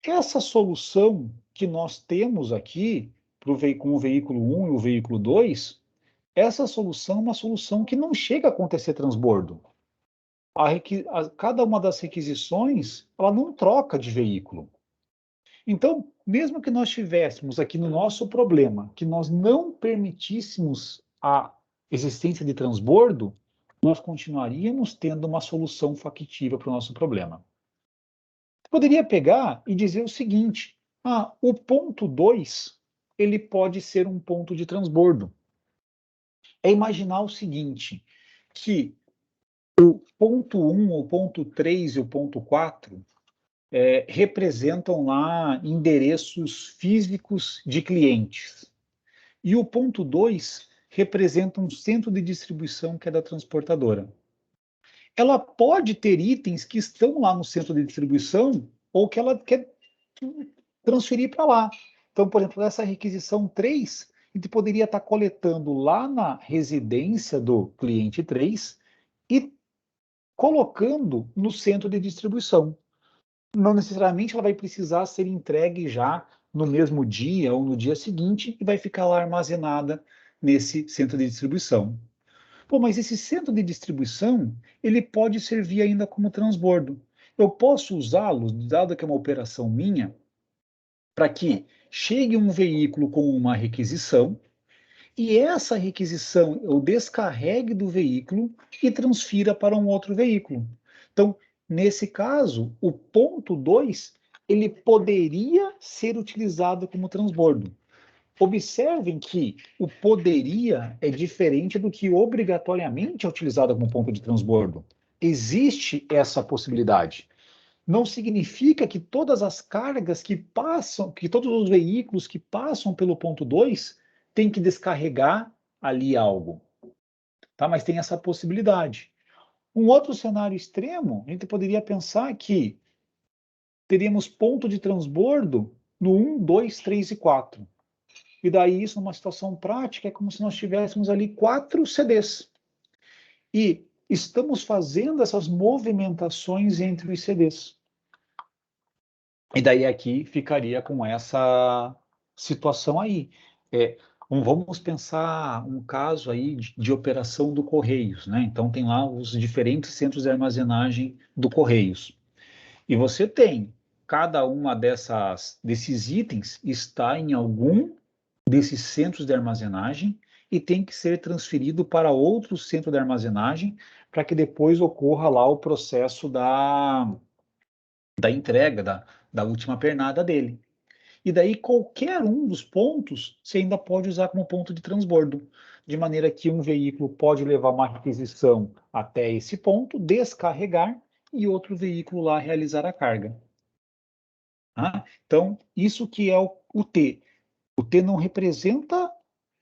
Essa solução que nós temos aqui com o veículo 1 e o veículo 2, essa solução é uma solução que não chega a acontecer transbordo. Cada uma das requisições, ela não troca de veículo. Então, mesmo que nós tivéssemos aqui no nosso problema, que nós não permitíssemos a existência de transbordo, nós continuaríamos tendo uma solução factível para o nosso problema. Poderia pegar e dizer o seguinte: o ponto 2, ele pode ser um ponto de transbordo. É imaginar o seguinte, que o ponto 1, o ponto 3 e o ponto 4 representam lá endereços físicos de clientes. E o ponto 2 representa um centro de distribuição que é da transportadora. Ela pode ter itens que estão lá no centro de distribuição ou que ela quer transferir para lá. Então, por exemplo, essa requisição 3, a gente poderia estar coletando lá na residência do cliente 3 e colocando no centro de distribuição. Não necessariamente ela vai precisar ser entregue já no mesmo dia ou no dia seguinte e vai ficar lá armazenada nesse centro de distribuição. Pô, mas esse centro de distribuição, ele pode servir ainda como transbordo. Eu posso usá-lo, dado que é uma operação minha, para que chegue um veículo com uma requisição e essa requisição eu descarregue do veículo e transfira para um outro veículo. Então, nesse caso, o ponto 2, ele poderia ser utilizado como transbordo. Observem que o poderia é diferente do que obrigatoriamente é utilizado como ponto de transbordo. Existe essa possibilidade. Não significa que todas as cargas que passam, que todos os veículos que passam pelo ponto 2 têm que descarregar ali algo. Tá? Mas tem essa possibilidade. Um outro cenário extremo, a gente poderia pensar que teríamos ponto de transbordo no 1, 2, 3 e 4. E daí isso, numa situação prática, é como se nós tivéssemos ali 4 CDs. E estamos fazendo essas movimentações entre os CDs. E daí aqui ficaria com essa situação aí. Vamos pensar um caso aí de operação do Correios, né? Então tem lá os diferentes centros de armazenagem do Correios. E você tem cada uma desses itens está em algum desses centros de armazenagem e tem que ser transferido para outro centro de armazenagem para que depois ocorra lá o processo da entrega, da última pernada dele. E daí qualquer um dos pontos você ainda pode usar como ponto de transbordo, de maneira que um veículo pode levar uma requisição até esse ponto, descarregar e outro veículo lá realizar a carga. Então, isso que é o T. O T não representa,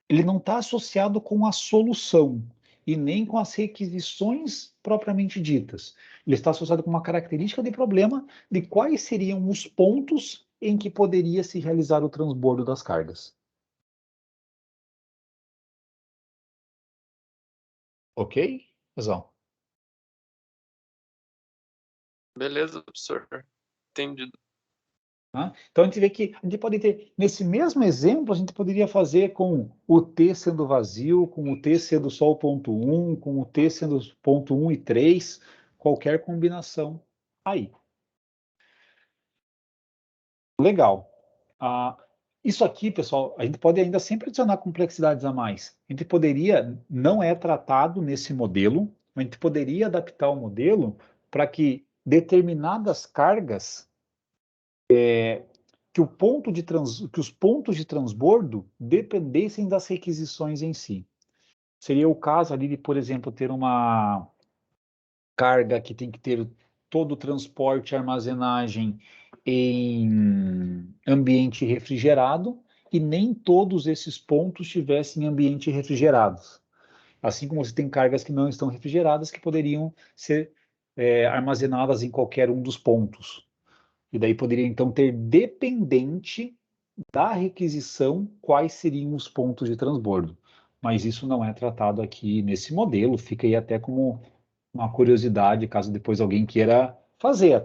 ele não está associado com a solução e nem com as requisições propriamente ditas. Ele está associado com uma característica de problema de quais seriam os pontos em que poderia se realizar o transbordo das cargas. Ok, pessoal? Beleza, professor. Entendido. Então, a gente vê que a gente pode ter, nesse mesmo exemplo, a gente poderia fazer com o T sendo vazio, com o T sendo só o ponto 1, com o T sendo ponto 1 e 3, qualquer combinação aí. Legal. Isso aqui, pessoal, a gente pode ainda sempre adicionar complexidades a mais. A gente poderia, não é tratado nesse modelo, a gente poderia adaptar o modelo para que determinadas cargas que os pontos de transbordo dependessem das requisições em si. Seria o caso ali de, por exemplo, ter uma carga que tem que ter todo o transporte e armazenagem em ambiente refrigerado e nem todos esses pontos tivessem ambiente refrigerados. Assim como você tem cargas que não estão refrigeradas que poderiam ser armazenadas em qualquer um dos pontos. E daí poderia então ter dependente da requisição quais seriam os pontos de transbordo. Mas isso não é tratado aqui nesse modelo, fica aí até como uma curiosidade, caso depois alguém queira fazer.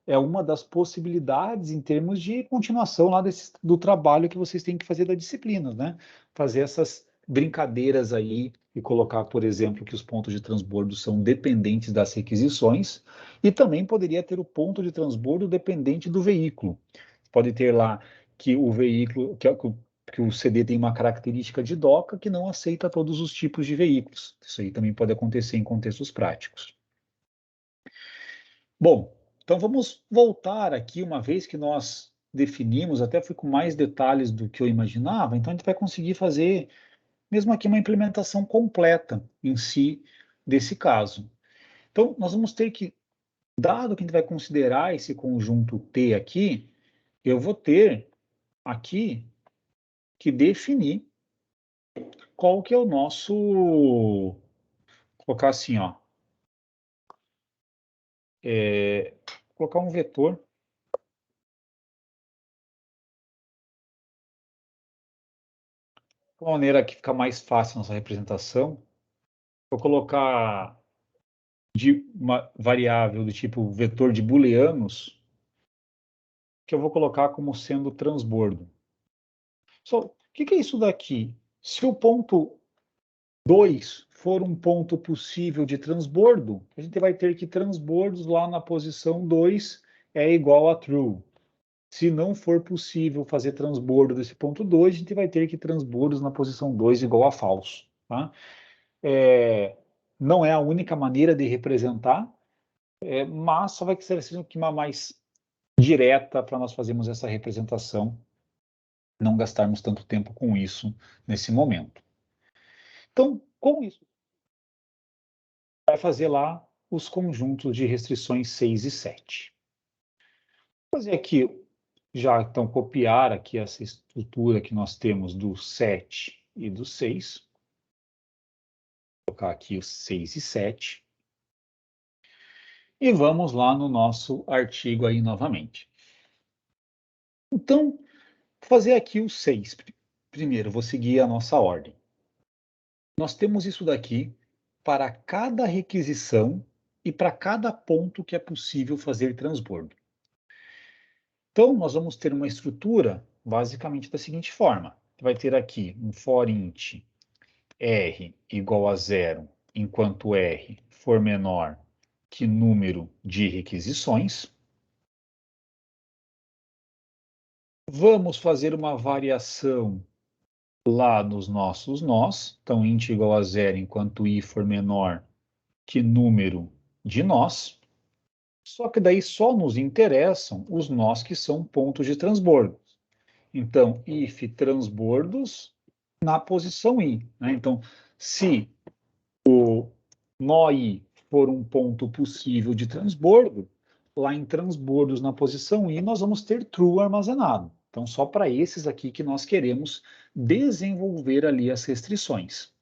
É uma das possibilidades em termos de continuação lá do trabalho que vocês têm que fazer da disciplina, né? Fazer essas brincadeiras aí e colocar, por exemplo, que os pontos de transbordo são dependentes das requisições e também poderia ter o ponto de transbordo dependente do veículo. Pode ter lá que o veículo, que o CD tem uma característica de doca que não aceita todos os tipos de veículos. Isso aí também pode acontecer em contextos práticos. Bom, então vamos voltar aqui, uma vez que nós definimos, até fui com mais detalhes do que eu imaginava, então a gente vai conseguir fazer, mesmo aqui, uma implementação completa em si desse caso. Então, nós vamos ter que, dado que a gente vai considerar esse conjunto T aqui, eu vou ter aqui que definir qual que é o nosso, vou colocar assim, ó, colocar um vetor, de uma maneira que fica mais fácil nossa representação. Vou colocar de uma variável do tipo vetor de booleanos, que eu vou colocar como sendo transbordo. O que é isso daqui? Se o ponto 2 for um ponto possível de transbordo, a gente vai ter que transbordos lá na posição 2 é igual a true. Se não for possível fazer transbordo desse ponto 2, a gente vai ter que transbordos na posição 2 igual a falso. Tá? Não é a única maneira de representar, mas só vai ser assim, uma mais direta para nós fazermos essa representação, não gastarmos tanto tempo com isso nesse momento. Então, com isso, vai fazer lá os conjuntos de restrições 6 e 7. Vou fazer aqui, já então copiar aqui essa estrutura que nós temos do 7 e do 6. Vou colocar aqui os 6 e 7. E vamos lá no nosso artigo aí novamente. Então, vou fazer aqui o 6. Primeiro, vou seguir a nossa ordem. Nós temos isso daqui para cada requisição e para cada ponto que é possível fazer transbordo. Então, nós vamos ter uma estrutura basicamente da seguinte forma. Vai ter aqui um for int r igual a 0, enquanto r for menor que número de requisições. Vamos fazer uma variação lá nos nossos nós. Então, int igual a 0 enquanto i for menor que número de nós. Só que daí só nos interessam os nós que são pontos de transbordo. Então, if transbordos na posição i. Né? Então, se o nó i for um ponto possível de transbordo, lá em transbordos na posição i, nós vamos ter true armazenado. Então, só para esses aqui que nós queremos desenvolver ali as restrições.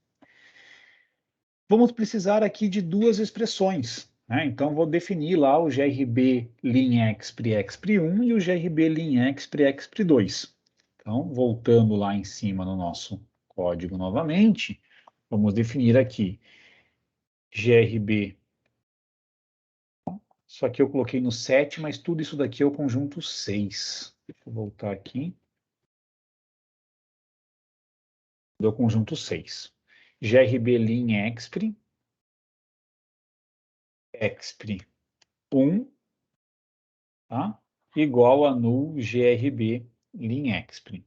Vamos precisar aqui de duas expressões. Né? Então, vou definir lá o grb linexpr1 e o grb linexpr2. Então, voltando lá em cima no nosso código novamente, vamos definir aqui grb. Isso aqui eu coloquei no 7, mas tudo isso daqui é o conjunto 6. Deixa eu voltar aqui. Do conjunto 6. grb linexpr, expr1, tá? Igual a null grb linexpr.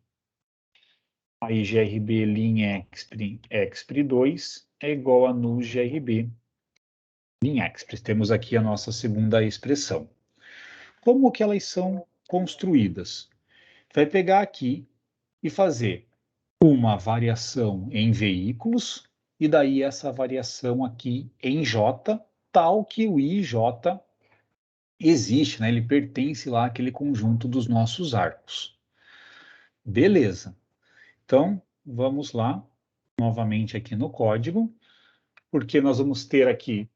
Aí grb linexpr expr2 é igual a null grb linexpr. Temos aqui a nossa segunda expressão. Como que elas são construídas? Vai pegar aqui e fazer uma variação em veículos, e daí essa variação aqui em J, tal que o IJ existe, né? Ele pertence lá àquele conjunto dos nossos arcos. Beleza. Então, vamos lá, novamente aqui no código, porque nós vamos ter aqui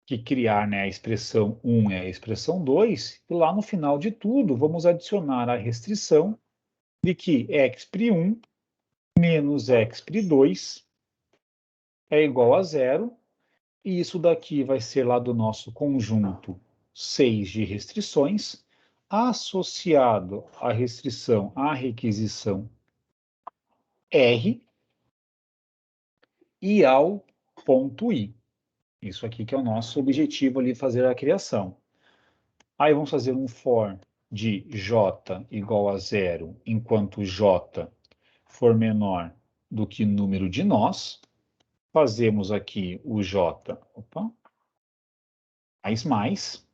que criar, né, a expressão 1 e a expressão 2, e lá no final de tudo, vamos adicionar a restrição de que expr1 menos expr2 é igual a 0, e isso daqui vai ser lá do nosso conjunto 6 de restrições, associado à restrição à requisição R e ao ponto I. Isso aqui que é o nosso objetivo ali, fazer a criação. Aí vamos fazer um for de J igual a 0, enquanto J for menor do que número de nós. Fazemos aqui o J, mais.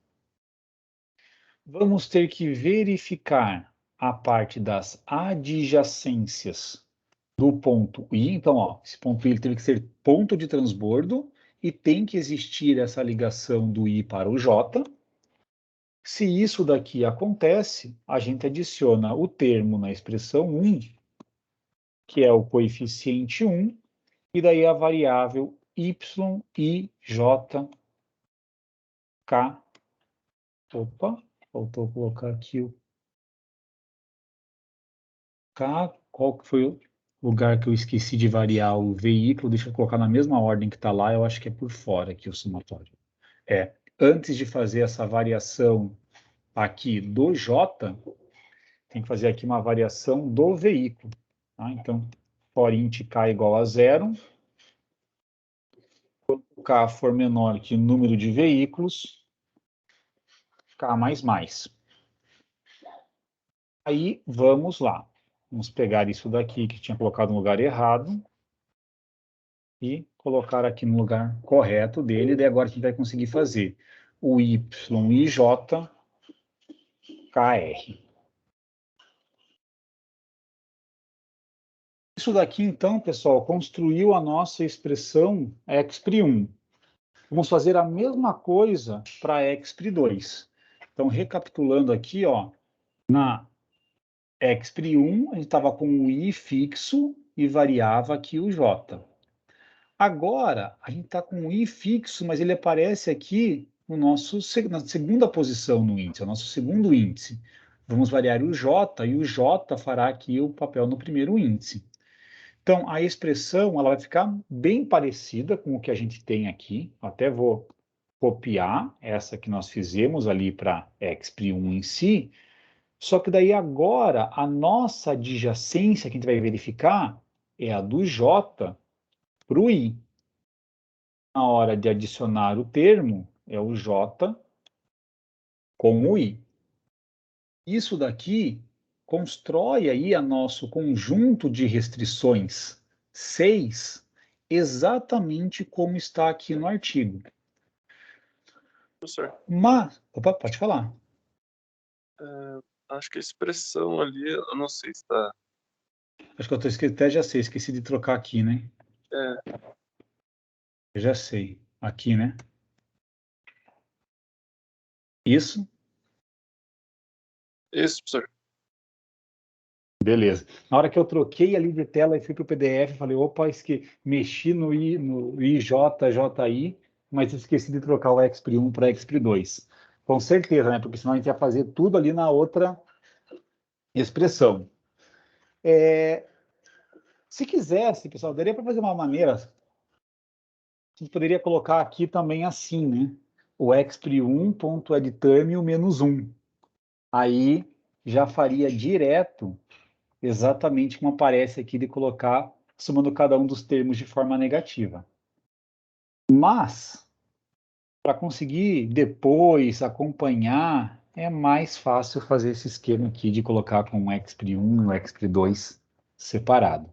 Vamos ter que verificar a parte das adjacências do ponto I. Então, ó, esse ponto I ele teve que ser ponto de transbordo e tem que existir essa ligação do I para o J. Se isso daqui acontece, a gente adiciona o termo na expressão 1, que é o coeficiente 1, e daí a variável y, i, j, k. Opa, faltou colocar aqui o k. Qual que foi o lugar que eu esqueci de variar o veículo? Deixa eu colocar na mesma ordem que está lá, eu acho que é por fora aqui o somatório. Antes de fazer essa variação aqui do j, tem que fazer aqui uma variação do veículo. Tá? Então, for int k igual a 0, quando o k for menor que o número de veículos, k mais mais. Aí, vamos lá. Vamos pegar isso daqui que tinha colocado no lugar errado e colocar aqui no lugar correto dele. Daí agora a gente vai conseguir fazer o y, ij, kr. Isso daqui, então, pessoal, construiu a nossa expressão expr1. Vamos fazer a mesma coisa para expr2. Então, recapitulando aqui, ó, na expr1, a gente estava com o i fixo e variava aqui o j. Agora, a gente está com o i fixo, mas ele aparece aqui na segunda posição no índice, é o nosso segundo índice. Vamos variar o J, e o J fará aqui o papel no primeiro índice. Então, a expressão ela vai ficar bem parecida com o que a gente tem aqui. Até vou copiar essa que nós fizemos ali para expr1 em si, só que daí agora a nossa adjacência que a gente vai verificar é a do J para o I. Na hora de adicionar o termo, é o J com o I. Isso daqui constrói aí a nosso conjunto de restrições 6, exatamente como está aqui no artigo. Professor, Mas, opa, pode falar. acho que a expressão ali, eu não sei se está. Acho que eu até já sei, esqueci de trocar aqui, né? Eu já sei. Aqui, né? Isso? Isso, professor. Beleza. Na hora que eu troquei ali de tela e fui para o PDF, falei, opa, mexi no IJJI, mas esqueci de trocar o expr1 para expr2. Com certeza, né? Porque senão a gente ia fazer tudo ali na outra expressão. Se quisesse, pessoal, daria para fazer uma maneira. A gente poderia colocar aqui também assim, né? O expr1.edterm menos 1. Aí já faria direto exatamente como aparece aqui de colocar, somando cada um dos termos de forma negativa. Mas, para conseguir depois acompanhar, é mais fácil fazer esse esquema aqui de colocar com o expr1 e o expr2 separado.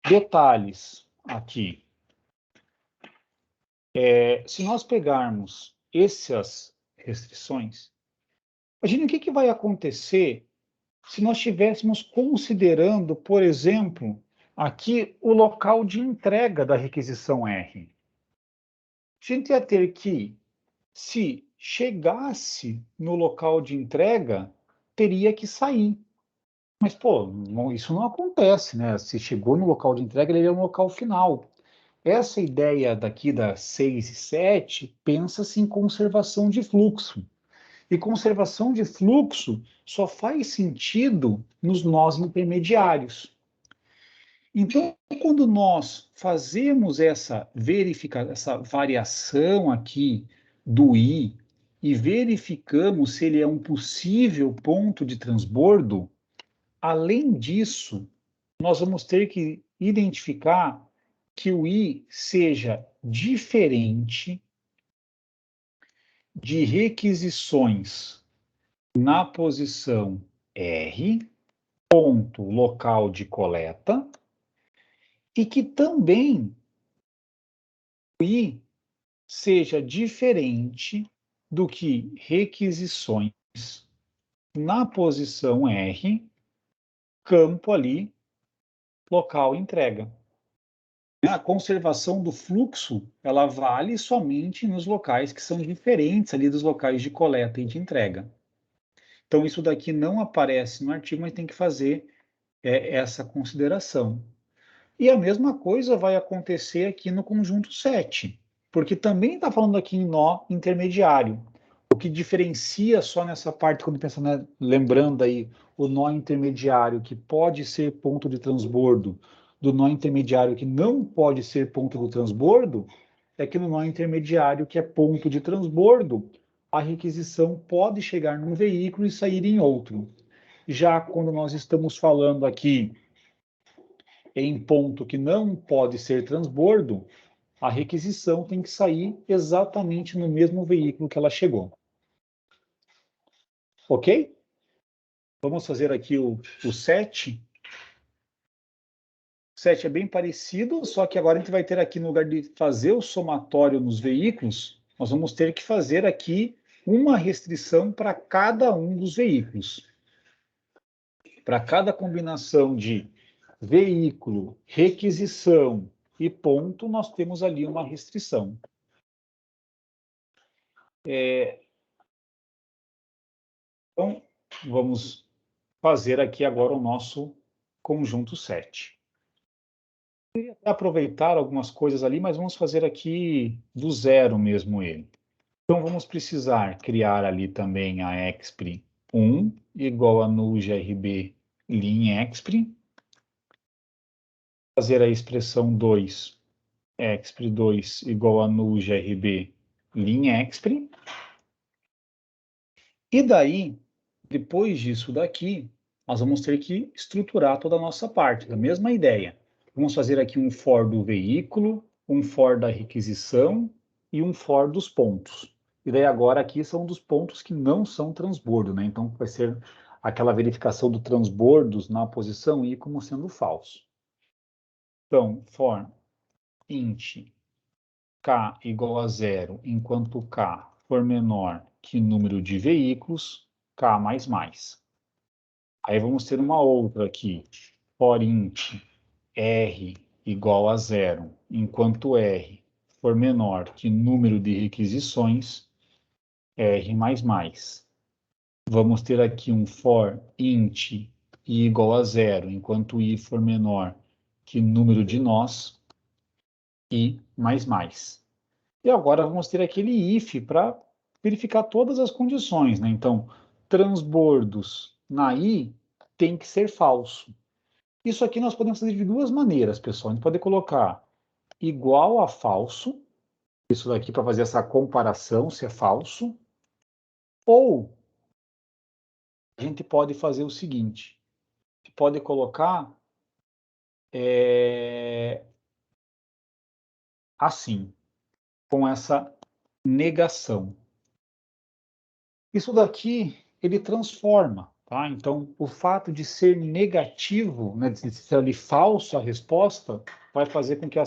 Detalhes aqui. Se nós pegarmos essas restrições, imagine o que vai acontecer se nós estivéssemos considerando, por exemplo, aqui o local de entrega da requisição R. A gente ia ter que, se chegasse no local de entrega, teria que sair. Mas, pô, isso não acontece, né? Se chegou no local de entrega, ele é no local final. Essa ideia daqui das 6 e 7, pensa-se em conservação de fluxo. E conservação de fluxo só faz sentido nos nós intermediários. Então, quando nós fazemos essa variação aqui do I e verificamos se ele é um possível ponto de transbordo, além disso, nós vamos ter que identificar que o I seja diferente de requisições na posição R, ponto local de coleta, e que também o I seja diferente do que requisições na posição R, campo ali, local entrega. A conservação do fluxo, ela vale somente nos locais que são diferentes ali dos locais de coleta e de entrega. Então, isso daqui não aparece no artigo, mas tem que fazer essa consideração. E a mesma coisa vai acontecer aqui no conjunto 7, porque também está falando aqui em nó intermediário. O que diferencia só nessa parte, quando pensa, né, lembrando aí, o nó intermediário que pode ser ponto de transbordo, do nó intermediário que não pode ser ponto de transbordo, é que no nó intermediário que é ponto de transbordo, a requisição pode chegar num veículo e sair em outro. Já quando nós estamos falando aqui em ponto que não pode ser transbordo, a requisição tem que sair exatamente no mesmo veículo que ela chegou. Ok? Vamos fazer aqui o 7. O 7 é bem parecido, só que agora a gente vai ter aqui, no lugar de fazer o somatório nos veículos, nós vamos ter que fazer aqui uma restrição para cada um dos veículos. Para cada combinação de veículo, requisição e ponto, nós temos ali uma restrição. Então, vamos fazer aqui agora o nosso conjunto 7. Queria aproveitar algumas coisas ali, mas vamos fazer aqui do zero mesmo ele. Então, vamos precisar criar ali também a expr 1 igual a null_grb lin expr. Fazer a expressão 2, expr 2 igual a null_grb lin expr. E daí, depois disso daqui, nós vamos ter que estruturar toda a nossa parte, da mesma ideia. Vamos fazer aqui um for do veículo, um for da requisição e um for dos pontos. E daí agora aqui são dos pontos que não são transbordo, né? Então vai ser aquela verificação do transbordos na posição i como sendo falso. Então, for int k igual a 0, enquanto k for menor que número de veículos, k mais mais. Aí vamos ter uma outra aqui, for int r igual a 0, enquanto r for menor que número de requisições, r mais mais. Vamos ter aqui um for int i igual a 0, enquanto i for menor que número de nós, i mais mais. E agora vamos ter aquele if para verificar todas as condições, né? Então, transbordos na i tem que ser falso. Isso aqui nós podemos fazer de duas maneiras, pessoal. A gente pode colocar igual a falso, isso daqui para fazer essa comparação, se é falso, ou a gente pode fazer o seguinte, a gente pode colocar assim, com essa negação. Isso daqui, ele transforma, tá? Então, o fato de ser negativo, né, de ser ali falso a resposta, vai fazer com que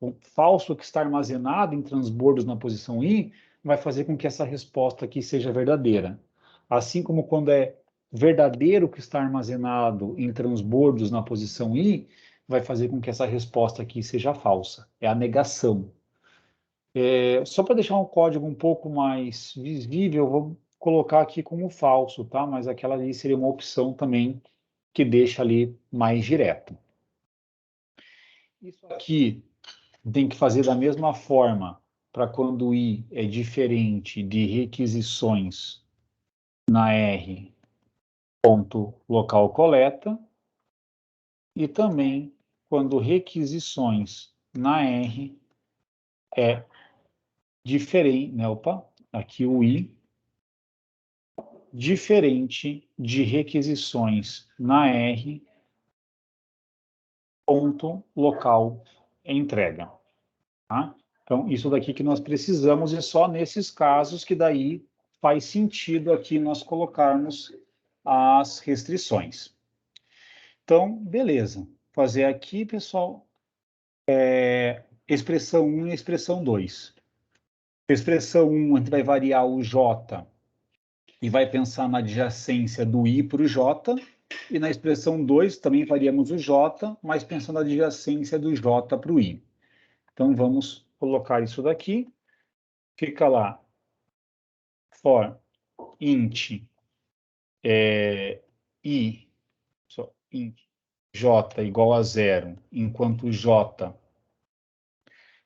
o falso que está armazenado em transbordos na posição i, vai fazer com que essa resposta aqui seja verdadeira. Assim como quando é verdadeiro que está armazenado em transbordos na posição i, vai fazer com que essa resposta aqui seja falsa. É a negação. Só para deixar um código um pouco mais visível, eu vou colocar aqui como falso, tá? Mas aquela ali seria uma opção também que deixa ali mais direto. Isso aqui tem que fazer da mesma forma para quando i é diferente de requisições na R ponto local coleta e também quando requisições na R é diferente, né? Opa, aqui o i diferente de requisições na R ponto local entrega. Tá? Então, isso daqui que nós precisamos é só nesses casos que daí faz sentido aqui nós colocarmos as restrições. Então, beleza. Fazer aqui, pessoal, expressão 1 e expressão 2. Expressão 1, a gente vai variar o J e vai pensar na adjacência do I para o J, e na expressão 2 também variamos o J, mas pensando na adjacência do J para o I. Então, vamos colocar isso daqui. Fica lá, for int I, int J igual a 0, enquanto J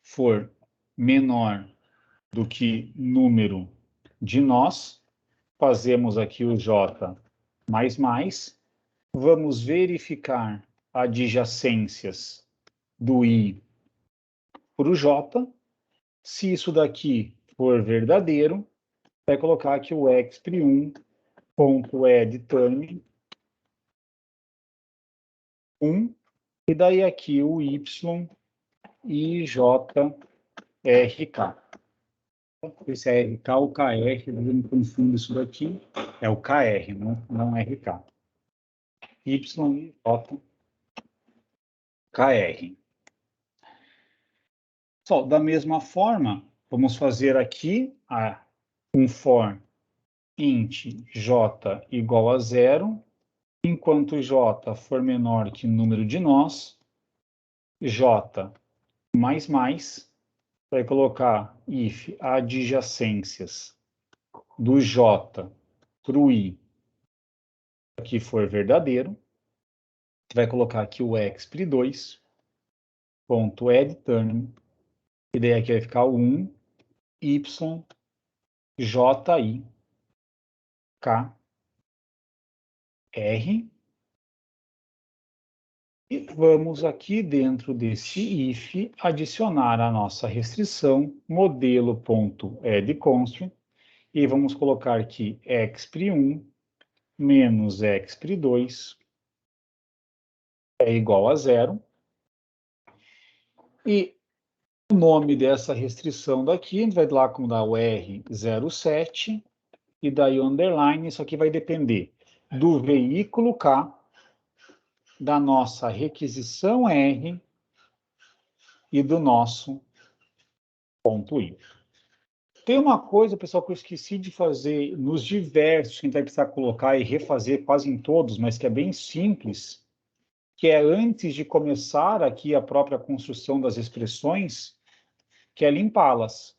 for menor do que número de nós, fazemos aqui o J mais, vamos verificar adjacências do I para o J. Se isso daqui for verdadeiro, vai colocar aqui o expr1.addTerm 1, e daí aqui o y e jrk. Esse é RK ou KR, eu não confundo isso daqui, é o KR, não RK. Y e J, KR. Só, da mesma forma, vamos fazer aqui um for int j igual a 0, enquanto j for menor que o número de nós, j mais, vai colocar if adjacências do j para o i que for verdadeiro, vai colocar aqui o expr2, ponto add term, e daí aqui vai ficar 1, y, j, i, k, r. E vamos aqui dentro desse if adicionar a nossa restrição modelo.addConstraint e vamos colocar aqui expr1 menos expr2 é igual a 0. E o nome dessa restrição daqui, a gente vai lá como dar o R07 e daí o underline, isso aqui vai depender do veículo K, da nossa requisição R e do nosso ponto I. Tem uma coisa, pessoal, que eu esqueci de fazer nos diversos, que a gente vai precisar colocar e refazer quase em todos, mas que é bem simples, que é antes de começar aqui a própria construção das expressões, que é limpá-las.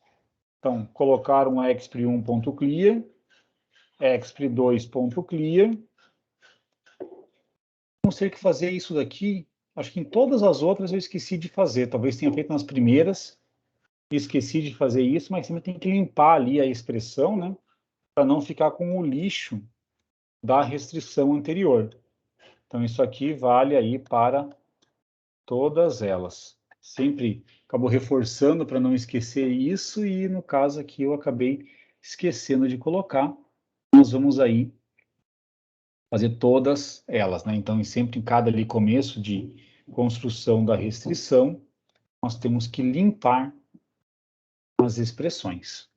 Então, colocar um expr1.clear, expr2.clear. Vamos ter que fazer isso daqui, acho que em todas as outras eu esqueci de fazer, talvez tenha feito nas primeiras, esqueci de fazer isso, mas sempre tem que limpar ali a expressão, né, para não ficar com o lixo da restrição anterior. Então, isso aqui vale aí para todas elas. Sempre acabo reforçando para não esquecer isso, e no caso aqui eu acabei esquecendo de colocar. Nós vamos aí fazer todas elas, né? Então, sempre em cada ali começo de construção da restrição, nós temos que limpar as expressões.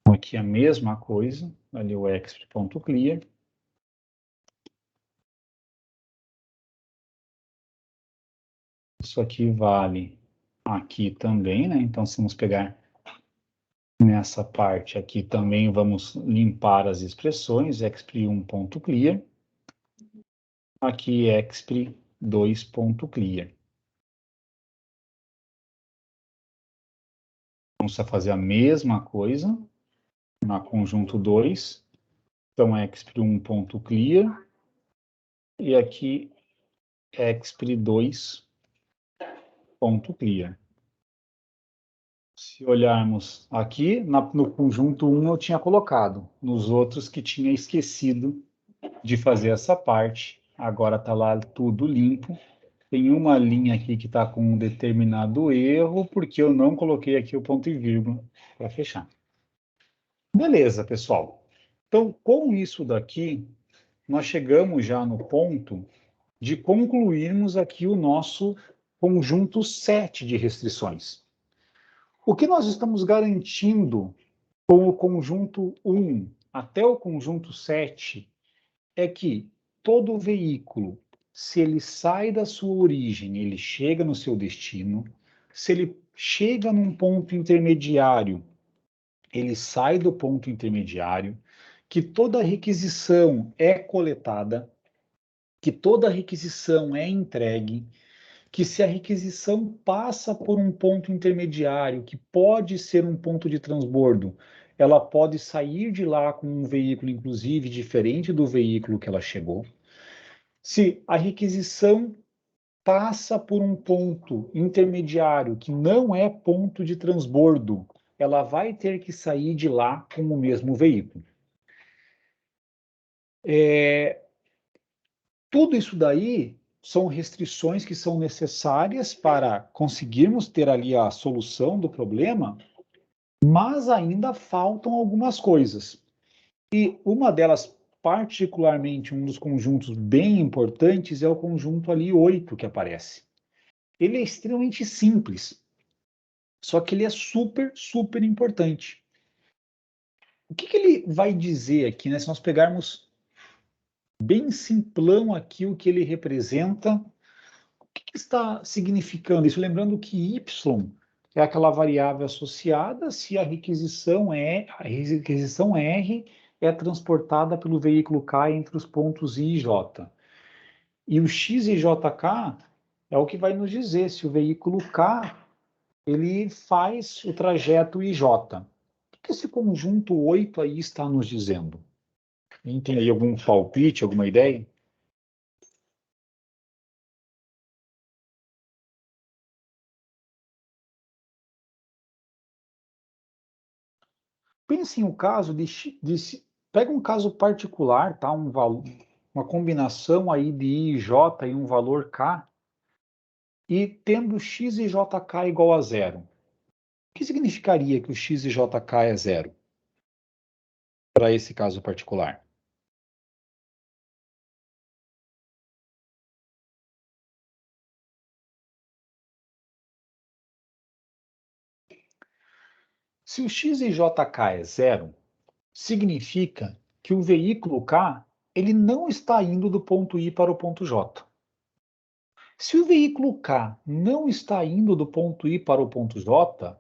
Então, aqui a mesma coisa, ali o expr.clear. Isso aqui vale aqui também, né? Então, se vamos pegar nessa parte aqui também, vamos limpar as expressões, expr1.clear. Aqui expr2.clear. Vamos fazer a mesma coisa na conjunto 2. Então, expr1.clear e aqui expr2.clear. Se olharmos aqui, no conjunto 1 eu tinha colocado, nos outros que tinha esquecido de fazer essa parte, agora está lá tudo limpo. Tem uma linha aqui que está com um determinado erro, porque eu não coloquei aqui o ponto e vírgula para fechar. Beleza, pessoal. Então, com isso daqui, nós chegamos já no ponto de concluirmos aqui o nosso conjunto 7 de restrições. O que nós estamos garantindo com o conjunto 1 até o conjunto 7 é que todo veículo, se ele sai da sua origem, ele chega no seu destino, se ele chega num ponto intermediário, ele sai do ponto intermediário, que toda requisição é coletada, que toda requisição é entregue, que se a requisição passa por um ponto intermediário, que pode ser um ponto de transbordo, ela pode sair de lá com um veículo, inclusive, diferente do veículo que ela chegou. Se a requisição passa por um ponto intermediário, que não é ponto de transbordo, ela vai ter que sair de lá com o mesmo veículo. Tudo isso daí são restrições que são necessárias para conseguirmos ter ali a solução do problema, mas ainda faltam algumas coisas. E uma delas, particularmente, um dos conjuntos bem importantes, é o conjunto ali 8 que aparece. Ele é extremamente simples, só que ele é super, super importante. O que ele vai dizer aqui, né? Se nós pegarmos bem simplão aqui o que ele representa, o que está significando isso? Lembrando que y é aquela variável associada se a requisição R é transportada pelo veículo K entre os pontos I e J. E o x e jk é o que vai nos dizer se o veículo K ele faz o trajeto IJ. O que esse conjunto 8 aí está nos dizendo? Tem aí algum palpite, alguma ideia? Pense em um caso pega um caso particular, tá? Uma combinação aí de I e J e um valor K, e tendo x e jk igual a zero. O que significaria que o x e jk é zero para esse caso particular? Se o x e jk é zero, significa que o veículo K ele não está indo do ponto I para o ponto J. Se o veículo K não está indo do ponto I para o ponto J,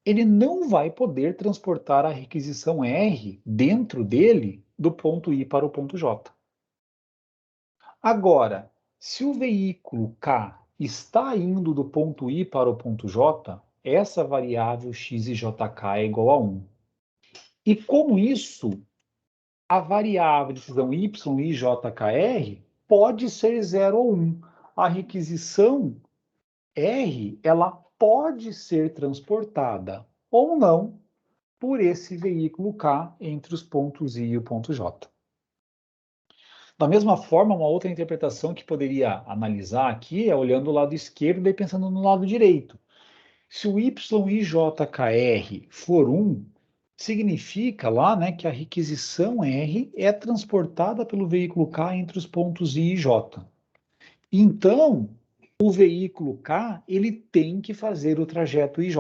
ele não vai poder transportar a requisição R dentro dele do ponto I para o ponto J. Agora, se o veículo K está indo do ponto I para o ponto J, essa variável x e jk é igual a 1. E como isso, a variável de decisão y e jkr pode ser 0 ou 1. A requisição R, ela pode ser transportada ou não por esse veículo K entre os pontos I e o ponto J. Da mesma forma, uma outra interpretação que poderia analisar aqui é olhando o lado esquerdo e pensando no lado direito. Se o y e jkr for 1, significa lá, né, que a requisição R é transportada pelo veículo K entre os pontos I e J. Então, o veículo K ele tem que fazer o trajeto IJ,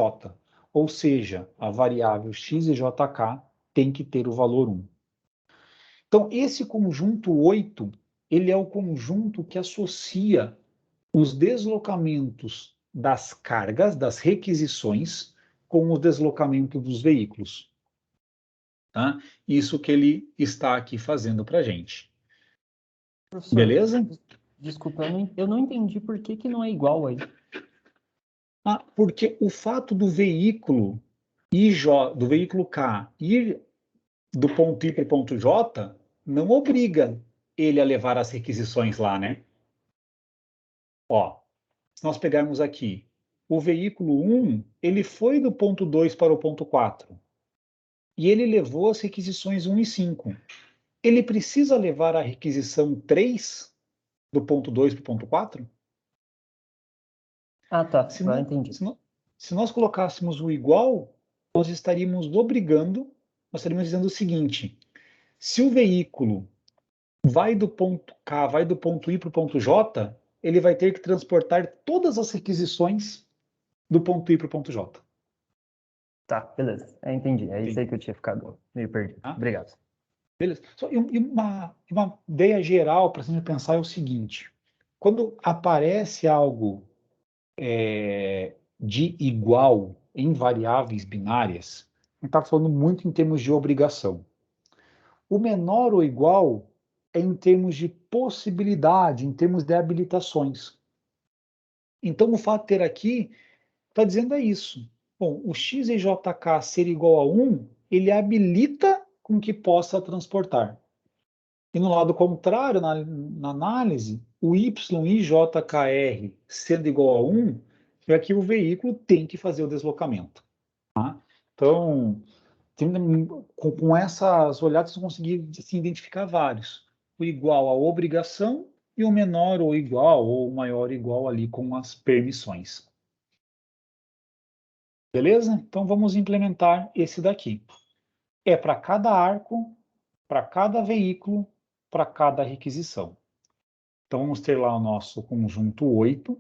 ou seja, a variável x e jk tem que ter o valor 1. Então, esse conjunto 8, ele é o conjunto que associa os deslocamentos das cargas, das requisições, com o deslocamento dos veículos. Tá? Isso que ele está aqui fazendo para a gente. Professor, Beleza? desculpa, eu não entendi por que não é igual aí. Porque o fato do veículo do veículo K ir do ponto I para o ponto J não obriga ele a levar as requisições lá, né? Ó, se nós pegarmos aqui, o veículo 1, ele foi do ponto 2 para o ponto 4. E ele levou as requisições 1 e 5. Ele precisa levar a requisição 3 do ponto 2 para o ponto 4? Ah, tá, agora entendi. Se nós colocássemos o igual, nós estaríamos dizendo o seguinte: se o veículo vai do ponto K, vai do ponto I para o ponto J, ele vai ter que transportar todas as requisições do ponto I para o ponto J. Tá, beleza. Entendi. É isso aí que eu tinha ficado meio perdido. Tá? Obrigado. Beleza. E uma ideia geral para a gente pensar é o seguinte: quando aparece algo de igual em variáveis binárias, a gente está falando muito em termos de obrigação. O menor ou igual é em termos de possibilidade, em termos de habilitações. Então, o fato de ter aqui está dizendo é isso. Bom, o x e jk ser igual a 1, ele habilita com que possa transportar. E no lado contrário, na análise, o y e jkr sendo igual a 1, é que o veículo tem que fazer o deslocamento. Tá? Então, com essas olhadas, você conseguir assim, identificar vários. O igual à obrigação e o menor ou igual, ou maior ou igual ali com as permissões. Beleza? Então, vamos implementar esse daqui. É para cada arco, para cada veículo, para cada requisição. Então, vamos ter lá o nosso conjunto 8.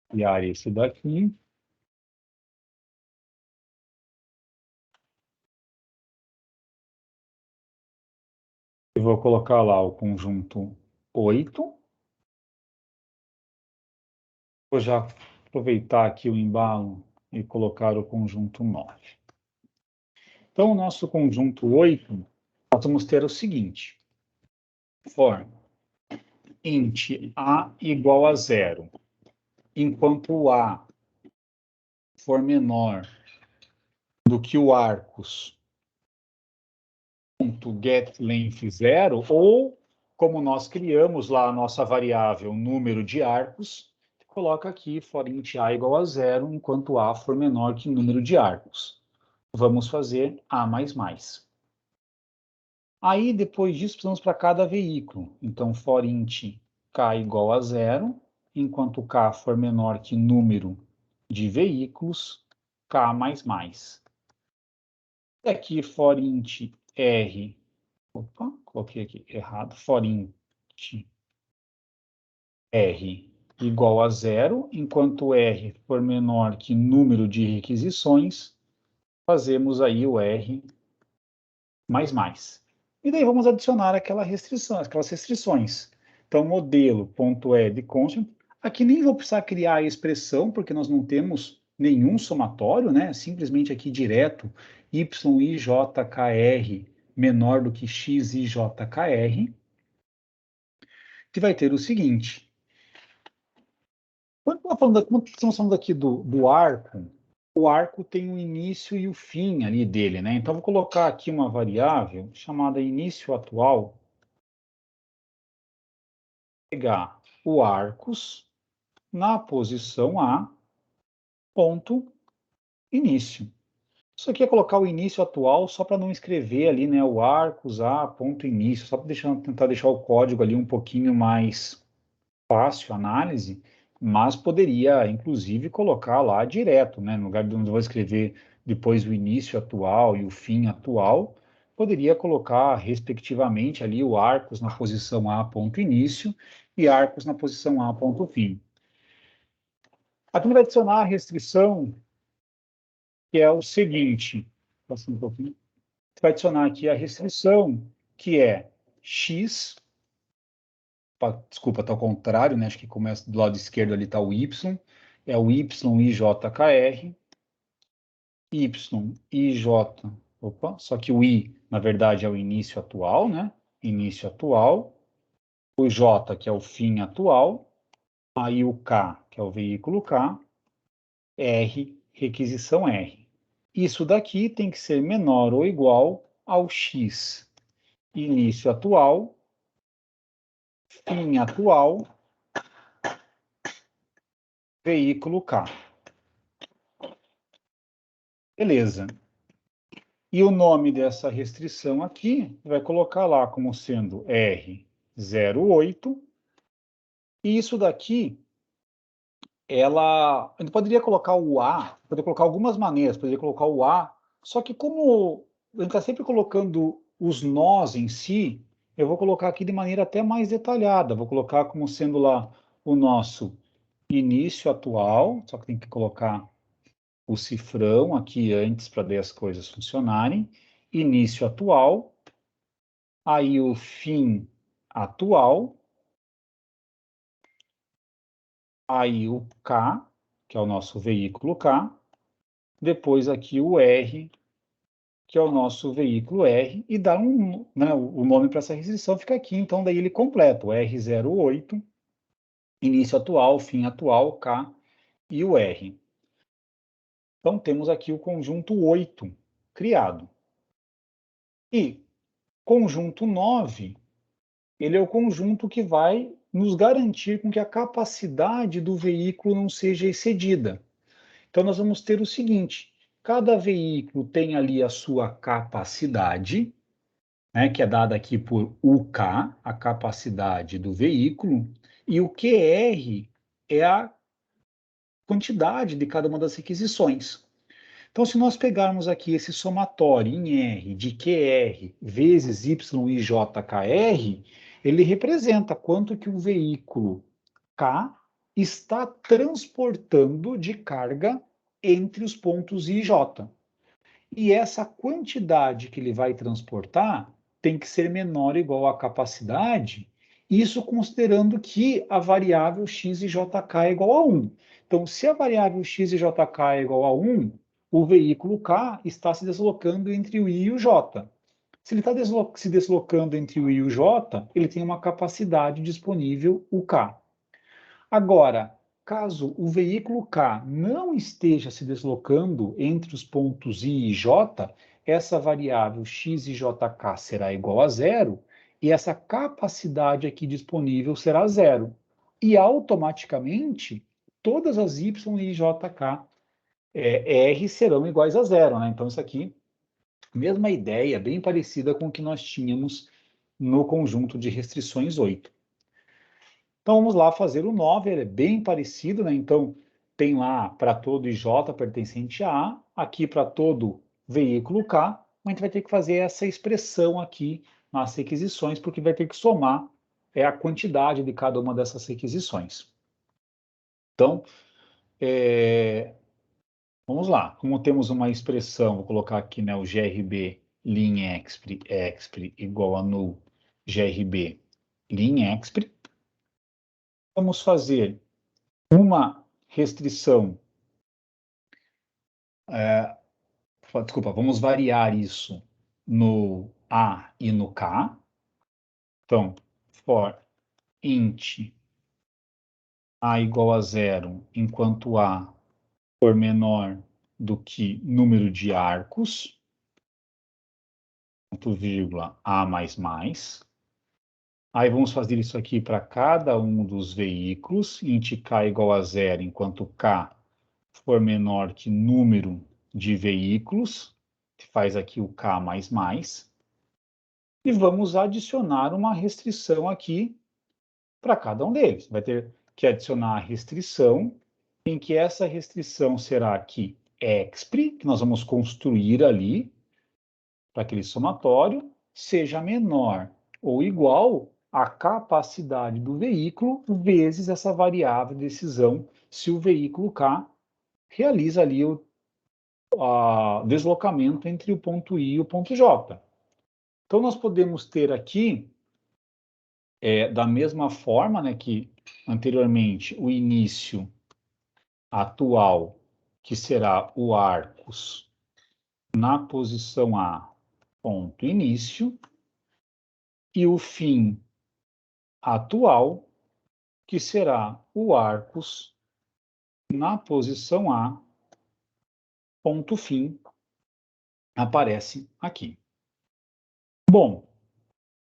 Criar esse daqui. Eu vou colocar lá o conjunto 8. Vou já aproveitar aqui o embalo e colocar o conjunto 9. Então, o nosso conjunto 8, nós vamos ter o seguinte. For int a igual a 0, enquanto o a for menor do que o arcos.getLength 0, ou como nós criamos lá a nossa variável número de arcos, coloca aqui for int A igual a 0, enquanto A for menor que o número de arcos. Vamos fazer A++. Aí, depois disso, precisamos para cada veículo. Então, for int K igual a 0, enquanto K for menor que número de veículos, K++. E aqui, for int R, opa, coloquei aqui errado, for int R igual a 0, enquanto R for menor que número de requisições, fazemos aí o R++. E daí vamos adicionar aquelas restrições. Então, modelo.add constant. Aqui nem vou precisar criar a expressão, porque nós não temos nenhum somatório, né? Simplesmente aqui direto, YIJKR menor do que XIJKR. Que vai ter o seguinte. Quando estamos falando aqui do arco, o arco tem o início e o fim ali dele, né? Então, vou colocar aqui uma variável chamada início atual. Pegar o arcos na posição A, ponto, início. Isso aqui é colocar o início atual só para não escrever ali, né? O arcos A, ponto, início. Só para tentar deixar o código ali um pouquinho mais fácil a análise, mas poderia, inclusive, colocar lá direto, né? No lugar de onde eu vou escrever depois o início atual e o fim atual, poderia colocar, respectivamente, ali o arcos na posição A, ponto início, e arcos na posição A, ponto fim. Aqui vai adicionar a restrição, que é o seguinte, passando um pouquinho, vai adicionar aqui a restrição, que é x, desculpa, está ao contrário, né? Acho que começa do lado esquerdo ali está o y, é o YIJKR, YIJ, opa, só que o I, na verdade, é o início atual, né? Início atual, o J, que é o fim atual, aí o K, que é o veículo K, R, requisição R. Isso daqui tem que ser menor ou igual ao X, início atual, fim atual, veículo K. Beleza. E o nome dessa restrição aqui, vai colocar lá como sendo R08. E isso daqui, a gente poderia colocar o A, poderia colocar algumas maneiras, poderia colocar o A, só que como a gente está sempre colocando os nós em si, eu vou colocar aqui de maneira até mais detalhada, vou colocar como sendo lá o nosso início atual, só que tem que colocar o cifrão aqui antes para ver as coisas funcionarem, início atual, aí o fim atual, aí o K, que é o nosso veículo K, depois aqui o R, que é o nosso veículo R, e dá né, o nome para essa restrição fica aqui, então daí ele completa o R08, início atual, fim atual, K e o R. Então temos aqui o conjunto 8 criado. E conjunto 9, ele é o conjunto que vai nos garantir com que a capacidade do veículo não seja excedida. Então, nós vamos ter o seguinte, cada veículo tem ali a sua capacidade, né, que é dada aqui por UK, a capacidade do veículo, e o QR é a quantidade de cada uma das requisições. Então, se nós pegarmos aqui esse somatório em R de QR vezes YIJKR, ele representa quanto que o veículo K está transportando de carga entre os pontos I e J. E essa quantidade que ele vai transportar tem que ser menor ou igual à capacidade, isso considerando que a variável x e jk é igual a 1. Então, se a variável x e jk é igual a 1, o veículo K está se deslocando entre o I e o J. Se ele está se deslocando entre o I e o J, ele tem uma capacidade disponível, o K. Agora, caso o veículo K não esteja se deslocando entre os pontos I e J, essa variável x e jk será igual a zero, e essa capacidade aqui disponível será zero. E automaticamente, todas as y e jk R serão iguais a zero, né? Então, isso aqui, mesma ideia, bem parecida com o que nós tínhamos no conjunto de restrições 8. Então, vamos lá fazer o 9, ele é bem parecido, né? Então, tem lá para todo IJ pertencente a A, aqui para todo veículo K, a gente vai ter que fazer essa expressão aqui nas requisições, porque vai ter que somar a quantidade de cada uma dessas requisições. Então, vamos lá. Como temos uma expressão, vou colocar aqui, né, o GRB lin expr igual a null GRB lin expr. Vamos fazer uma restrição, desculpa, vamos variar isso no A e no K. Então, for int A igual a 0, enquanto A for menor do que número de arcos, ponto vírgula A mais mais. Aí vamos fazer isso aqui para cada um dos veículos, int k igual a 0, enquanto k for menor que número de veículos, que faz aqui o k mais mais. E vamos adicionar uma restrição aqui para cada um deles. Vai ter que adicionar a restrição, em que essa restrição será aqui expr, que nós vamos construir ali, para aquele somatório, seja menor ou igual à capacidade do veículo vezes essa variável de decisão, se o veículo K realiza ali o deslocamento entre o ponto I e o ponto J. Então, nós podemos ter aqui, da mesma forma, né, que anteriormente, o início atual, que será o arcos na posição A, ponto início, e o fim atual, que será o arcos na posição A, ponto fim, aparece aqui. Bom,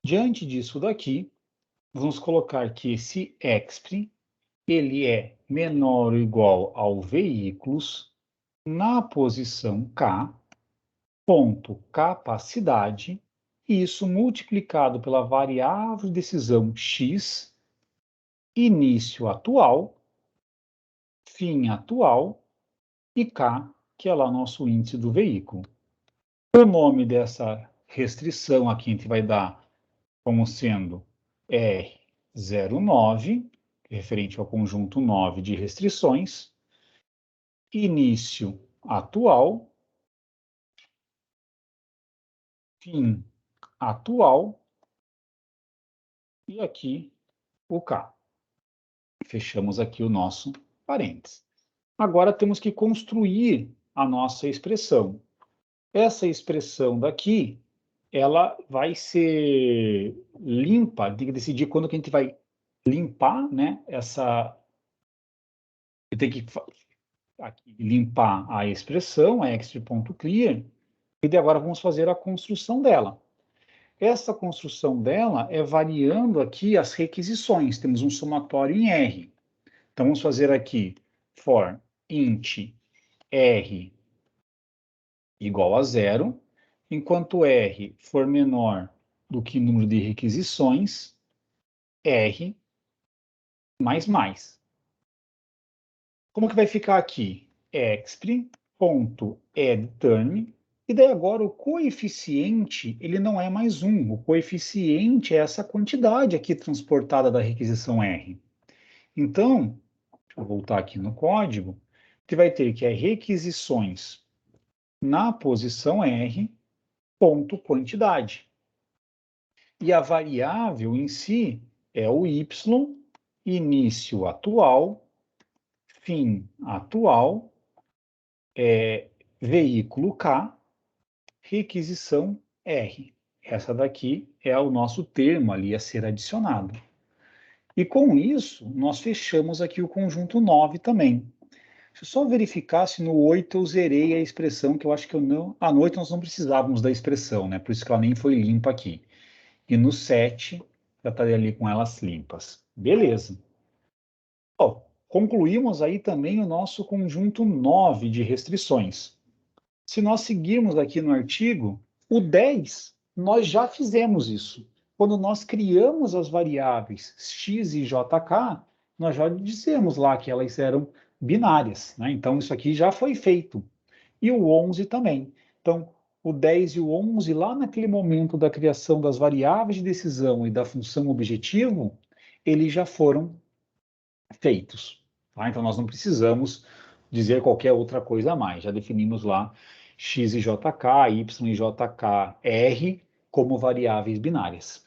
diante disso daqui, vamos colocar que esse expr, ele é menor ou igual ao veículos na posição K, ponto capacidade, e isso multiplicado pela variável de decisão x, início atual, fim atual, e K, que é lá o nosso índice do veículo. O nome dessa restrição aqui a gente vai dar como sendo R09, referente ao conjunto 9 de restrições, início atual, fim atual, e aqui o K. Fechamos aqui o nosso parênteses. Agora temos que construir a nossa expressão. Essa expressão daqui, ela vai ser limpa, tem que decidir quando que a gente vai limpar, né, tem que aqui, limpar a expressão, extra.clear, e daí agora vamos fazer a construção dela. Essa construção dela é variando aqui as requisições, temos um somatório em R. Então vamos fazer aqui for int R igual a 0, enquanto R for menor do que número de requisições, R mais mais. Como que vai ficar aqui? expr.addTerm, e daí agora o coeficiente, ele não é mais 1, o coeficiente é essa quantidade aqui transportada da requisição R. Então, deixa eu voltar aqui no código, você vai ter que requisições na posição R, ponto quantidade. E a variável em si é o y, início atual, fim atual, veículo K, requisição R. Essa daqui é o nosso termo ali a ser adicionado. E com isso, nós fechamos aqui o conjunto 9 também. Deixa eu só verificar se no 8 eu zerei a expressão, que eu acho que eu não... no 8 nós não precisávamos da expressão, né? Por isso que ela nem foi limpa aqui. E no 7, já estaria ali com elas limpas. Beleza. Bom, concluímos aí também o nosso conjunto 9 de restrições. Se nós seguirmos aqui no artigo, o 10, nós já fizemos isso. Quando nós criamos as variáveis x e jk, nós já dissemos lá que elas eram binárias, né? Então, isso aqui já foi feito. E o 11 também. Então, o 10 e o 11, lá naquele momento da criação das variáveis de decisão e da função objetivo, eles já foram feitos. Tá? Então, nós não precisamos dizer qualquer outra coisa a mais. Já definimos lá x e jk, y e jk, r como variáveis binárias.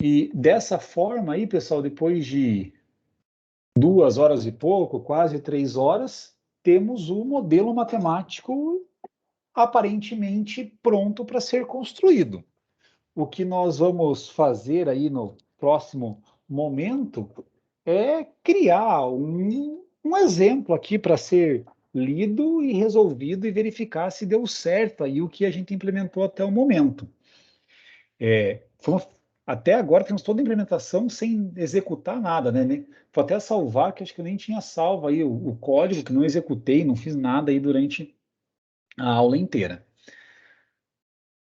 E dessa forma aí, pessoal, depois de 2 horas e pouco, quase 3 horas, temos o modelo matemático aparentemente pronto para ser construído. O que nós vamos fazer aí no próximo momento é criar um exemplo aqui para ser lido e resolvido e verificar se deu certo aí o que a gente implementou até o momento. Até agora temos toda a implementação sem executar nada, né? Vou até salvar, que acho que eu nem tinha salvo aí o código, que não executei, não fiz nada aí durante a aula inteira.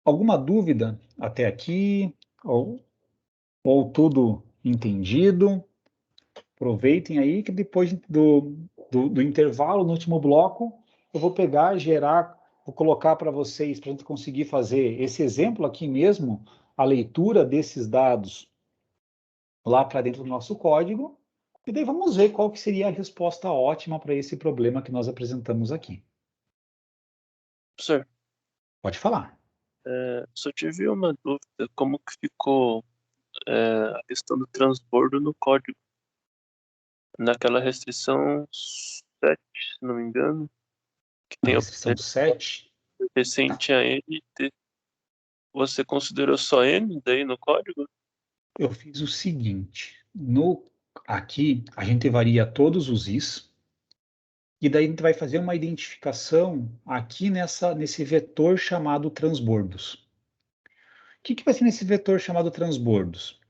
Alguma dúvida até aqui? Ou tudo entendido? Aproveitem aí que depois do intervalo, no último bloco, eu vou pegar, gerar, vou colocar para vocês, para a gente conseguir fazer esse exemplo aqui mesmo, a leitura desses dados lá para dentro do nosso código, e daí vamos ver qual que seria a resposta ótima para esse problema que nós apresentamos aqui. Professor, Pode falar. só tive uma dúvida, como que ficou a questão do transbordo no código? Naquela restrição 7, se não me engano, que Na tem restrição 7, recente a N, você considerou só N daí no código? eu fiz o seguinte, aqui a gente varia todos os is, e daí a gente vai fazer uma identificação aqui nesse vetor chamado transbordos. O que vai ser nesse vetor chamado transbordos?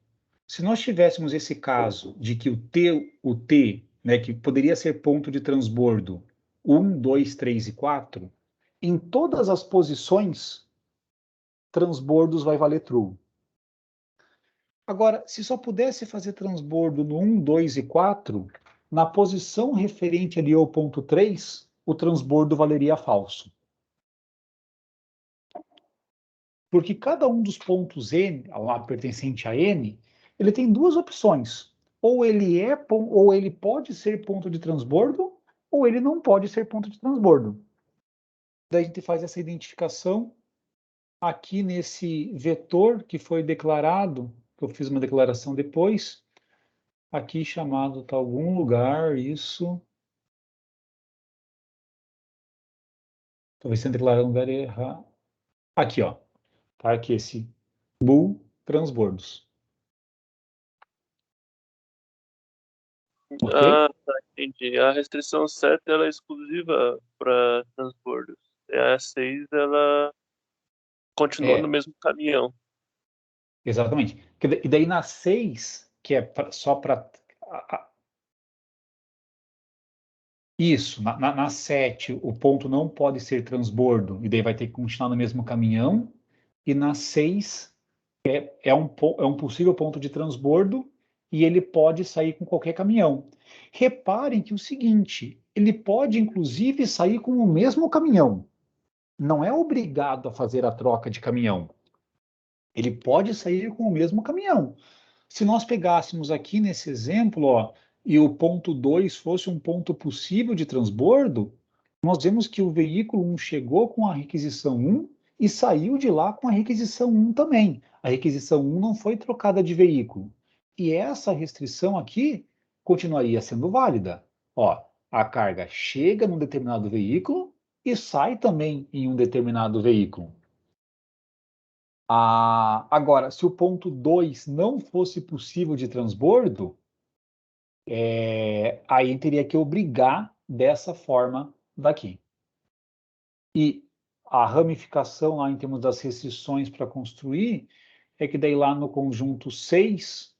Se nós tivéssemos esse caso de que o T, né, que poderia ser ponto de transbordo 1, 2, 3 e 4, em todas as posições, transbordos vai valer true. Agora, se só pudesse fazer transbordo no 1, 2 e 4, na posição referente ali ao ponto 3, o transbordo valeria falso. Porque cada um dos pontos N, lá pertencente a N, ele tem duas opções. Ou ele pode ser ponto de transbordo, ou ele não pode ser ponto de transbordo. Daí a gente faz essa identificação aqui nesse vetor que foi declarado, que eu fiz uma declaração depois, aqui chamado tá algum lugar, isso. Talvez tenha declarado um lugar errado. Aqui, ó. Tá aqui esse bool transbordos. Ok? Ah, tá, entendi. A restrição 7 ela é exclusiva para transbordos. E a 6 ela continua no mesmo caminhão. Exatamente. E daí na 6, que é só para... Isso, na 7, o ponto não pode ser transbordo, e daí vai ter que continuar no mesmo caminhão. E na 6, é um possível ponto de transbordo, e ele pode sair com qualquer caminhão. Reparem que o seguinte, ele pode inclusive sair com o mesmo caminhão. Não é obrigado a fazer a troca de caminhão. Ele pode sair com o mesmo caminhão. Se nós pegássemos aqui nesse exemplo, ó, e o ponto 2 fosse um ponto possível de transbordo, nós vemos que o veículo 1 chegou com a requisição 1 e saiu de lá com a requisição 1 também. A requisição 1 não foi trocada de veículo. E essa restrição aqui continuaria sendo válida. Ó, a carga chega num determinado veículo e sai também em um determinado veículo. Agora, se o ponto 2 não fosse possível de transbordo, aí teria que obrigar dessa forma daqui. E a ramificação lá em termos das restrições para construir é que daí lá no conjunto 6,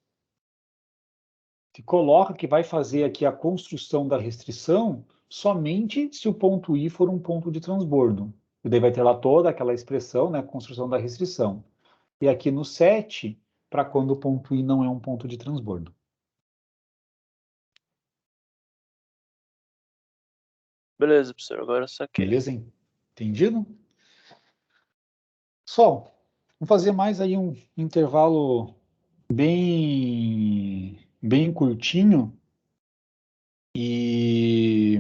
te coloca que vai fazer aqui a construção da restrição somente se o ponto I for um ponto de transbordo. E daí vai ter lá toda aquela expressão, né, construção da restrição. E aqui no 7, para quando o ponto I não é um ponto de transbordo. Beleza, professor, agora eu saquei. Beleza, entendido? Pessoal, vamos fazer mais aí um intervalo bem curtinho. E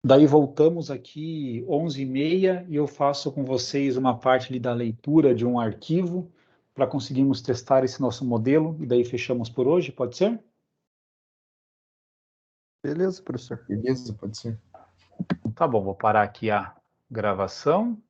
daí voltamos aqui 11h30 e eu faço com vocês uma parte ali da leitura de um arquivo para conseguirmos testar esse nosso modelo e daí fechamos por hoje, pode ser? Beleza, professor. Beleza, pode ser. Tá bom, vou parar aqui a gravação.